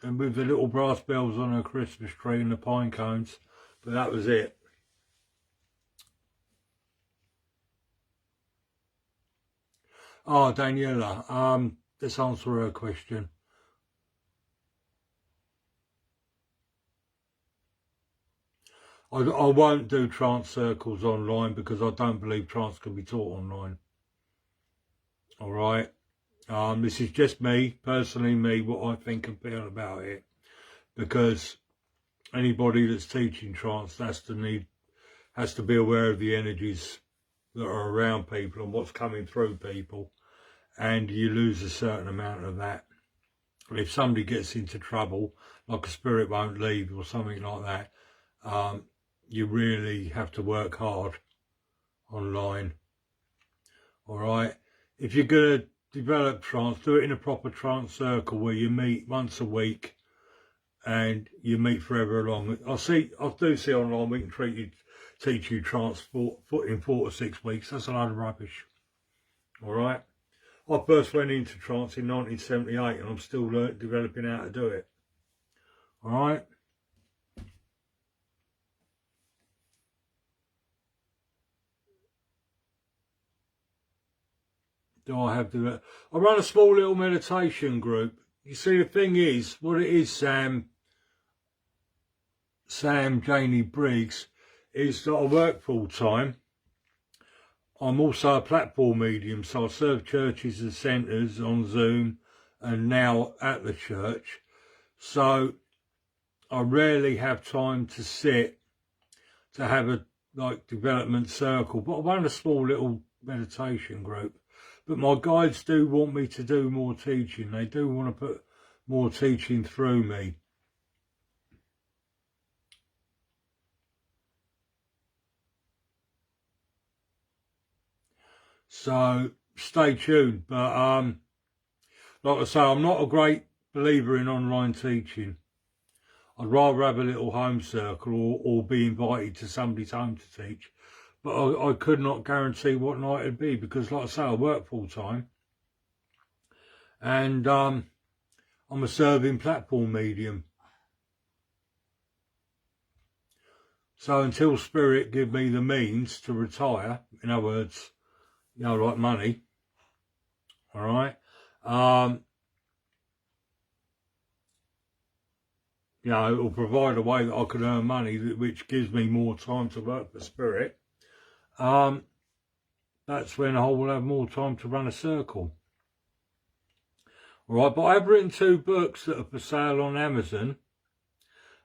and with the little brass bells on her Christmas tree and the pine cones, but that was it. Oh, Daniela, let's answer her question. I won't do trance circles online because I don't believe trance can be taught online. All right. This is just me, personally me, what I think and feel about it. Because anybody that's teaching trance has to be aware of the energies that are around people and what's coming through people. And you lose a certain amount of that. If somebody gets into trouble, like a spirit won't leave or something like that, you really have to work hard online. All right. If you're going to develop trance, do it in a proper trance circle where you meet once a week and you meet forever along. I do see online we can teach you trance in 4 to 6 weeks. That's a load of rubbish. All right. I first went into trance in 1978 and I'm still developing how to do it. All right. Do I have to? I run a small little meditation group. You see, the thing is, what it is, Sam, Janie Briggs, is that I work full time. I'm also a platform medium, so I serve churches and centres on Zoom and now at the church. So I rarely have time to sit to have a development circle, but I run a small little meditation group. But my guides do want me to do more teaching. They do want to put more teaching through me. So stay tuned. But like I say, I'm not a great believer in online teaching. I'd rather have a little home circle or be invited to somebody's home to teach. But I could not guarantee what night it'd be because, like I say, I work full time. And I'm a serving platform medium. So until Spirit give me the means to retire, in other words, you know, like money, all right, you know, it will provide a way that I can earn money, which gives me more time to work for Spirit. That's when I will have more time to run a circle. All right, but I've written 2 books that are for sale on Amazon.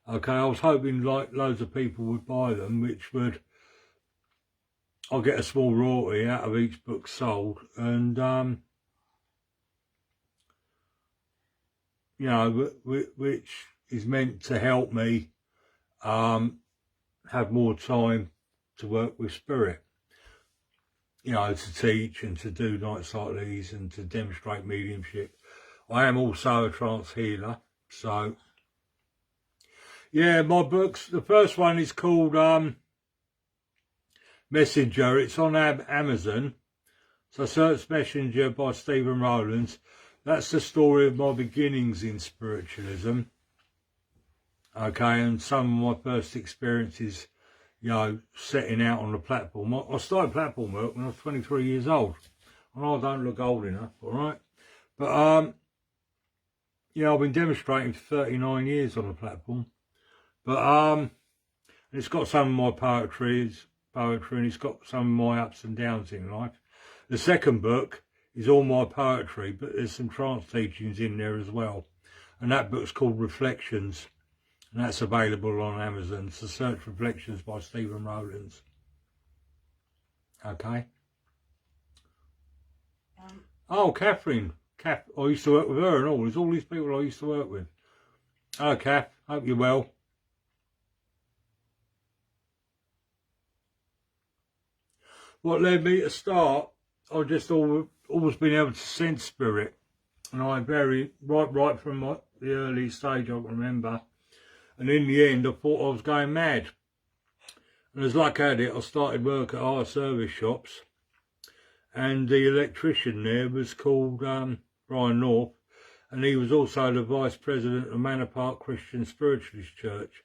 Okay, I was hoping loads of people would buy them, which would, I'll get a small royalty out of each book sold. And, you know, which is meant to help me have more time to work with Spirit. You know, to teach and to do nights like these and to demonstrate mediumship. I am also a trance healer, so yeah, my books. The first one is called Messenger. It's on Amazon. So search Messenger by Stephen Rowlands. That's the story of my beginnings in spiritualism. Okay, and some of my first experiences, you know, setting out on the platform. I started platform work when I was 23 years old. I know I don't look old enough, all right? But, you know, I've been demonstrating for 39 years on the platform. But, it's got some of my poetry and it's got some of my ups and downs in life. The second book is all my poetry, but there's some trance teachings in there as well. and that book's called Reflections, and that's available on Amazon. So search Reflections by Stephen Rowlands. Okay. Oh, Catherine. I used to work with her and all. There's all these people I used to work with. Hello, Kath. Hope you're well. What led me to start, I've just always been able to sense spirit. And I right from the early stage I can remember. And in the end, I thought I was going mad. And as luck had it, I started work at our service shops. And the electrician there was called Brian North. And he was also the vice president of Manor Park Christian Spiritualist Church,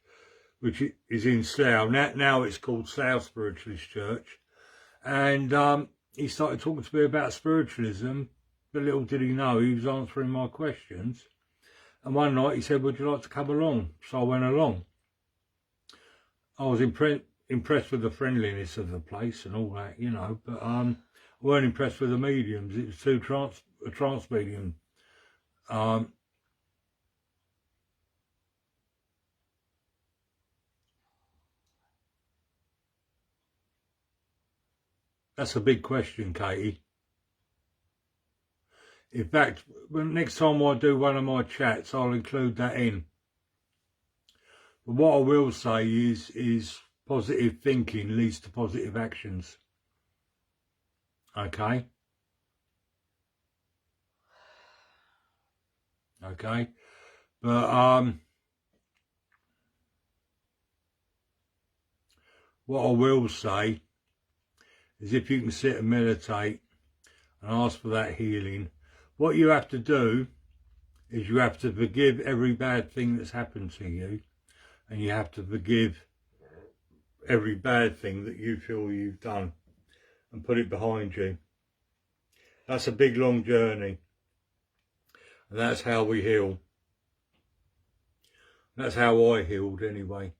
which is in Slough. Now it's called Slough Spiritualist Church. And he started talking to me about spiritualism, but little did he know he was answering my questions. And one night he said, would you like to come along? So I went along. I was impressed with the friendliness of the place and all that, you know, but I weren't impressed with the mediums. It was a trance medium. That's a big question, Katie. In fact, next time I do one of my chats, I'll include that in. But what I will say is positive thinking leads to positive actions. Okay? Okay? But what I will say is if you can sit and meditate and ask for that healing, what you have to do is you have to forgive every bad thing that's happened to you, and you have to forgive every bad thing that you feel you've done and put it behind you. That's a big, long journey. And that's how we heal. That's how I healed anyway.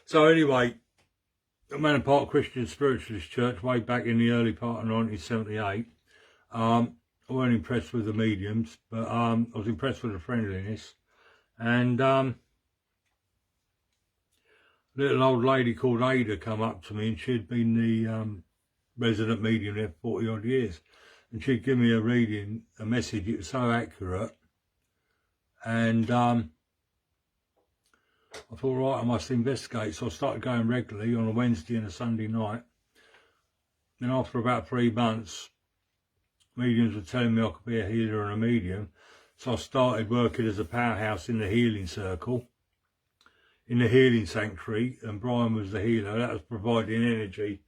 So anyway, at Manor Park Christian Spiritualist Church, way back in the early part of 1978, I weren't impressed with the mediums, but I was impressed with the friendliness. And little old lady called Ada come up to me, and she'd been the resident medium there for 40 odd years, and she'd give me a message. It was so accurate, and I thought, right, I must investigate. So I started going regularly on a Wednesday and a Sunday night. And after about 3 months, mediums were telling me I could be a healer and a medium. So I started working as a powerhouse in the healing circle, in the healing sanctuary, and Brian was the healer. That was providing energy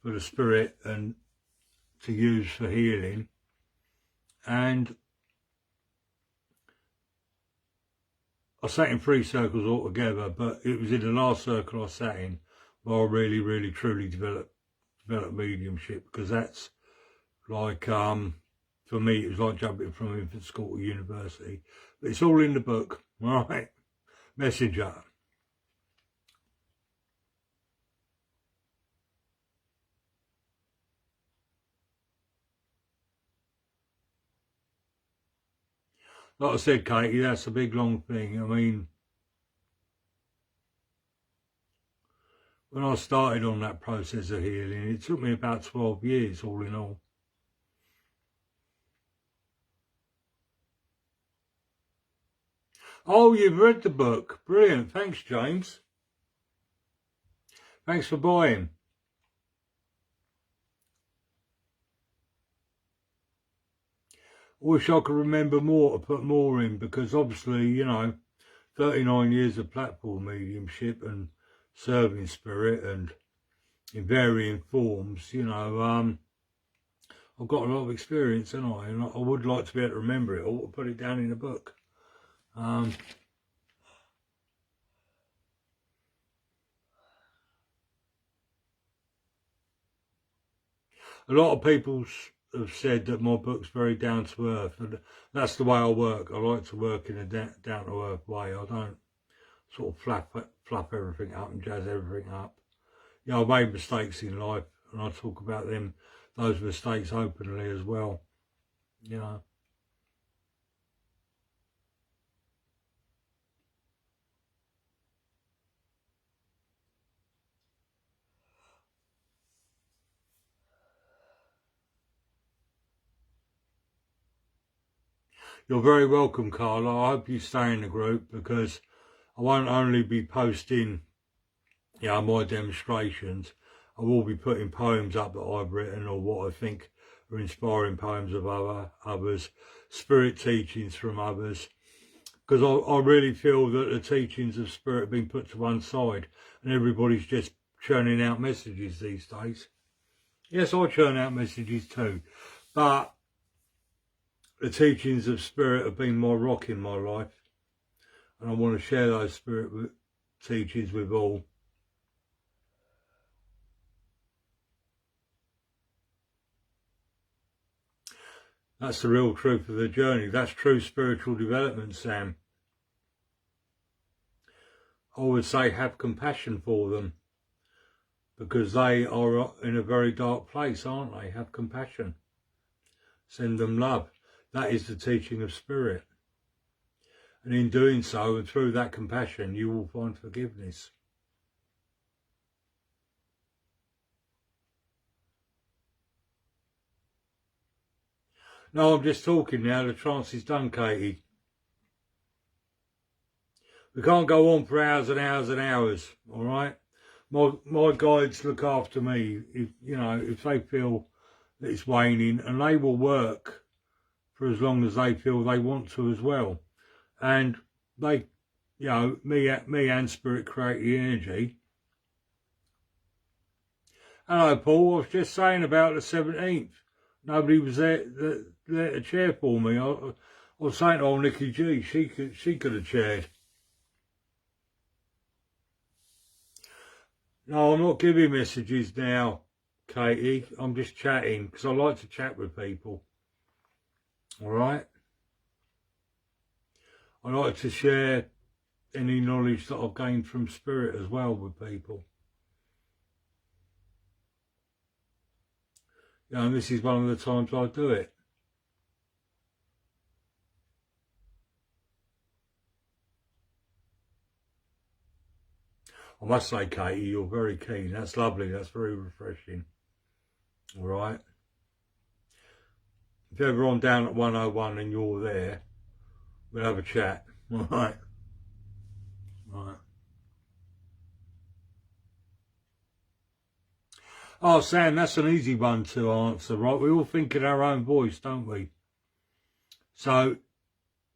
for the spirit and to use for healing. And I sat in 3 circles altogether, but it was in the last circle I sat in where I really, really, truly developed mediumship, because that's like, for me, it was like jumping from infant school to university. But it's all in the book, all right? Messenger. Like I said, Katie, that's a big, long thing. I mean, when I started on that process of healing, it took me about 12 years, all in all. Oh, you've read the book. Brilliant. Thanks, James. Thanks for buying. I wish I could remember more to put more in, because obviously, you know, 39 years of platform mediumship and serving spirit and in varying forms, you know, I've got a lot of experience, haven't I? And I would like to be able to remember it all, to put it down in a book. A lot of people have said that my book's very down to earth, and that's the way I work. I like to work in a down to earth way. I don't sort of fluff everything up and jazz everything up. You know, I've made mistakes in life, and I talk about those mistakes openly as well, you know. You're very welcome, Carla. I hope you stay in the group, because I won't only be posting, you know, my demonstrations. I will be putting poems up that I've written, or what I think are inspiring poems of others, spirit teachings from others, because I really feel that the teachings of spirit have been put to one side and everybody's just churning out messages these days. Yes, I churn out messages too, but the teachings of spirit have been my rock in my life, and I want to share those spirit teachings with all. That's the real truth of the journey. That's true spiritual development, Sam. I would say have compassion for them, because they are in a very dark place, aren't they? Have compassion. Send them love. That is the teaching of spirit. And in doing so, and through that compassion, you will find forgiveness. No, I'm just talking now. The trance is done, Katie. We can't go on for hours and hours and hours, all right? My guides look after me, if they feel that it's waning, and they will work for as long as they feel they want to as well. And they, me and Spirit create the energy. Hello, Paul. I was just saying about the 17th. Nobody was there to chair for me. I was saying to old Nikki G, she could have chaired. No, I'm not giving messages now, Katie. I'm just chatting, because I like to chat with people. All right? I like to share any knowledge that I've gained from spirit as well with people. And this is one of the times I do it. I must say, Katie, you're very keen. That's lovely. That's very refreshing. All right. If you're ever on down at 101 and you're there, we'll have a chat. All right. Right. Oh, Sam, that's an easy one to answer, right? We all think in our own voice, don't we? So,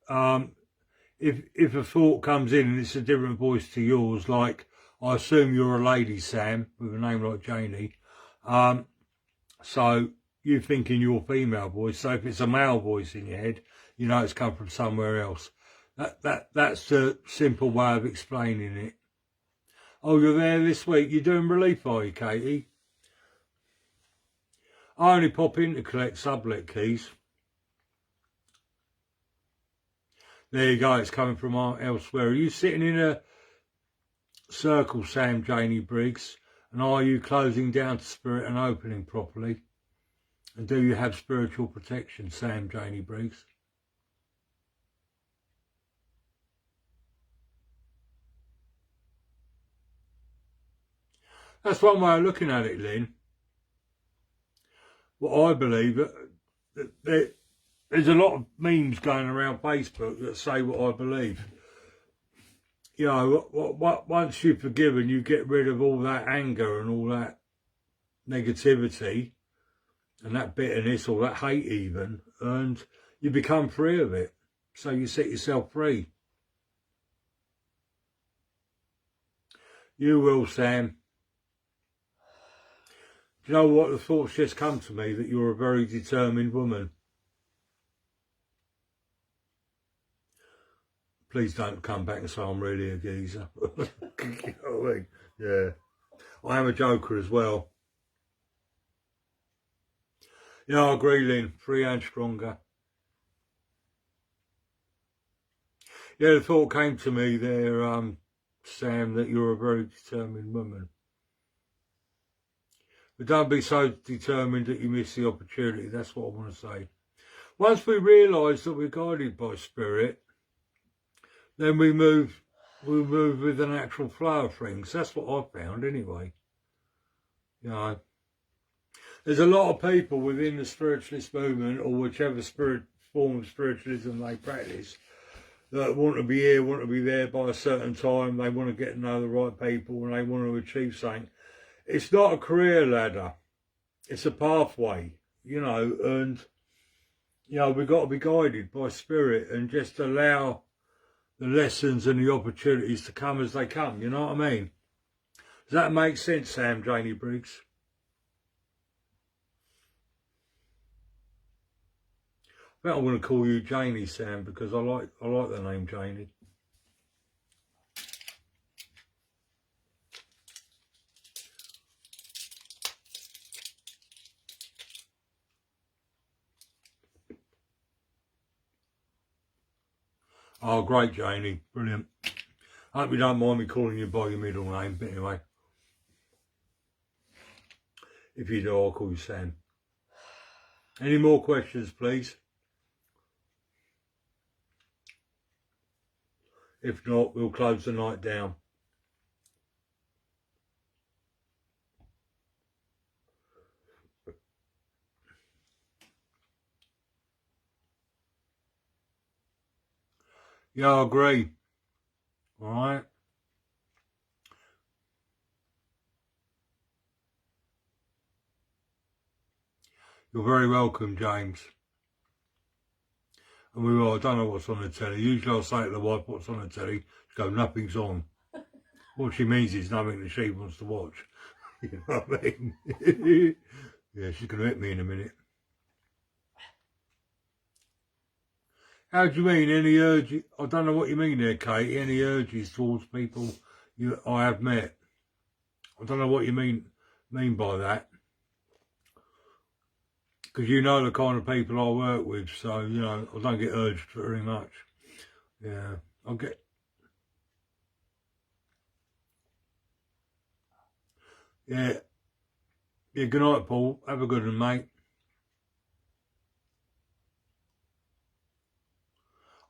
if a thought comes in and it's a different voice to yours, like, I assume you're a lady, Sam, with a name like Janie. So you think in your female voice. So if it's a male voice in your head, you know it's come from somewhere else. That's a simple way of explaining it. Oh, you're there this week. You're doing relief, are you, Katie? I only pop in to collect sublet keys. There you go. It's coming from elsewhere. Are you sitting in a circle, Sam Janie Briggs? And are you closing down to spirit and opening properly? And do you have spiritual protection, Sam Janie Briggs? That's one way of looking at it, Lynn. What I believe, that there's a lot of memes going around Facebook that say what I believe. You know, once you've forgiven, you get rid of all that anger and all that negativity and that bitterness or that hate even, and you become free of it. So you set yourself free. You will, Sam. Do you know what? The thoughts just come to me that you're a very determined woman. Please don't come back and say I'm really a geezer. You know what I mean? Yeah. I am a joker as well. Yeah, I agree, Lynn. Free and stronger. Yeah, the thought came to me there, Sam, that you're a very determined woman. But don't be so determined that you miss the opportunity. That's what I want to say. Once we realise that we're guided by spirit, then we move with the natural flow of things. That's what I've found anyway. You know, there's a lot of people within the spiritualist movement or whichever spirit form of spiritualism they practice, that want to be here, want to be there by a certain time, they want to get to know the right people and they want to achieve something. It's not a career ladder, it's a pathway, you know, and, you know, we've got to be guided by spirit and just allow the lessons and the opportunities to come as they come, you know what I mean? Does that make sense, Sam, Janie Briggs? I think I'm going to call you Janie, Sam, because I like the name Janie. Oh, great, Janie. Brilliant. I hope you don't mind me calling you by your middle name, but anyway. If you do, I'll call you Sam. Any more questions, please? If not, we'll close the night down. Yeah, I agree. All right. You're very welcome, James. And we will, I don't know what's on the telly. Usually I'll say to the wife, what's on the telly? She goes, nothing's on. What she means is nothing that she wants to watch. You know what I mean? Yeah, she's going to hit me in a minute. How do you mean, any urge? I don't know what you mean there, Kate. Any urges towards people I have met? I don't know what you mean by that. Because you know the kind of people I work with, so, you know, I don't get urged very much. Yeah, I'll get... Yeah. Yeah, good night, Paul. Have a good one, mate.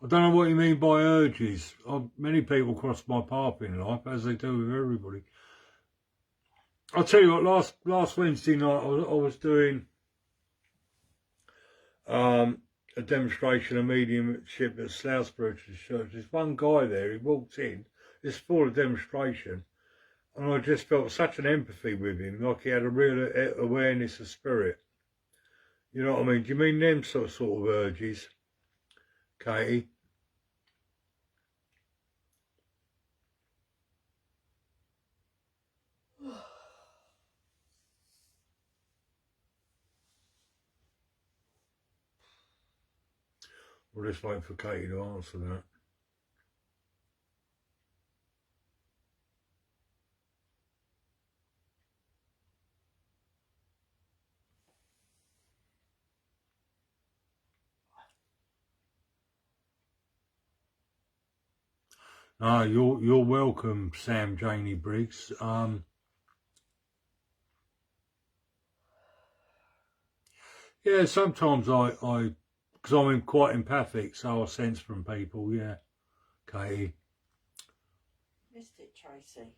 I don't know what you mean by urges. Many people cross my path in life, as they do with everybody. I'll tell you what, last Wednesday night, I was doing a demonstration of mediumship at Slough Spiritual Church. There's one guy there, he walked in, it's for a demonstration, and I just felt such an empathy with him, like he had a real awareness of spirit. You know what I mean? Do you mean them sort of urges, Katie? We're just waiting for Katie to answer that. No, you're welcome, Sam Janie Briggs. Yeah, sometimes I because I'm quite empathic, so I sense from people. Yeah, Katie. Missed it, Tracy.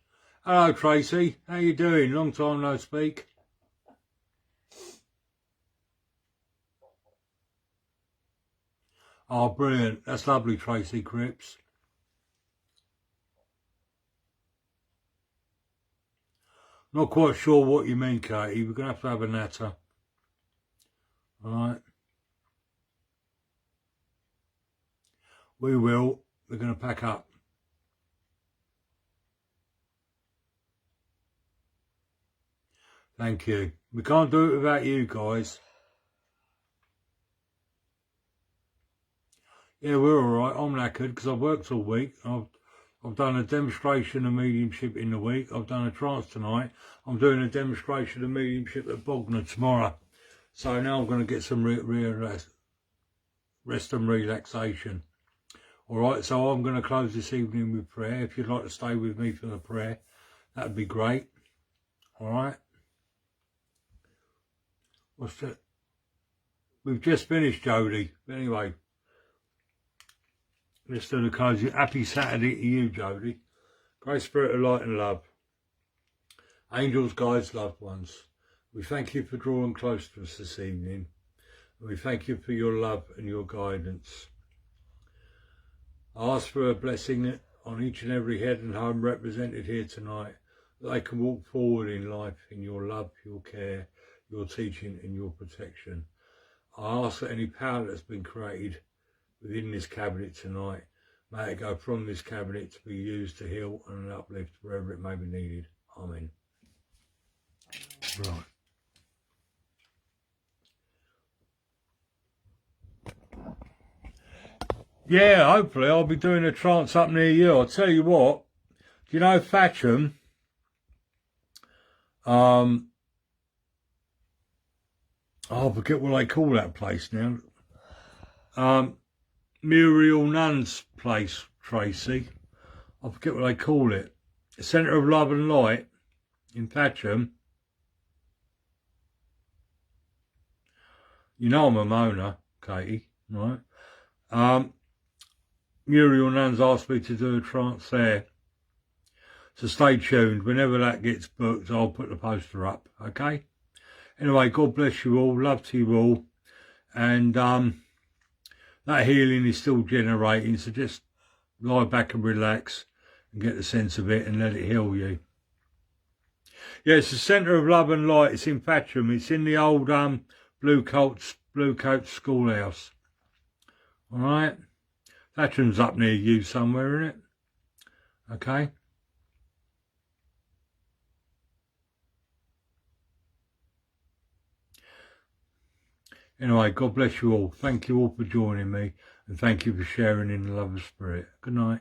Hello, Tracy. How you doing? Long time no speak. Oh, brilliant. That's lovely, Tracy Cripps. Not quite sure what you mean, Katie. We're going to have a natter. All right. We will. We're going to pack up. Thank you. We can't do it without you guys. Yeah, we're all right. I'm knackered because I've worked all week. I've done a demonstration of mediumship in the week. I've done a trance tonight. I'm doing a demonstration of mediumship at Bognor tomorrow. So now I'm going to get some rest and relaxation. All right, so I'm going to close this evening with prayer. If you'd like to stay with me for the prayer, that would be great. All right. What's that? We've just finished, Jodie. Anyway, let's do the closing. Happy Saturday to you, Jodie. Great spirit of light and love. Angels, guides, loved ones. We thank you for drawing close to us this evening. We thank you for your love and your guidance. I ask for a blessing on each and every head and home represented here tonight, that they can walk forward in life in your love, your care, your teaching and your protection. I ask that any power that's been created within this cabinet tonight, may it go from this cabinet to be used to heal and uplift wherever it may be needed. Amen. Right. Yeah, hopefully I'll be doing a trance up near you. I'll tell you what, do you know Thatcham? I forget what they call that place now. Muriel Nunn's place, Tracy. I forget what they call it. The Centre of Love and Light in Thatcham. You know I'm a moaner, Katie, right? Muriel Nunn's asked me to do a trance there. So stay tuned. Whenever that gets booked, I'll put the poster up, okay? Anyway, God bless you all. Love to you all. And that healing is still generating, so just lie back and relax and get the sense of it and let it heal you. Yeah, it's the Centre of Love and Light. It's in Thatcham. It's in the old Blue Coat schoolhouse. All right? Thatcham's up near you somewhere, isn't it? Okay? Anyway, God bless you all. Thank you all for joining me, and thank you for sharing in the love of spirit. Good night.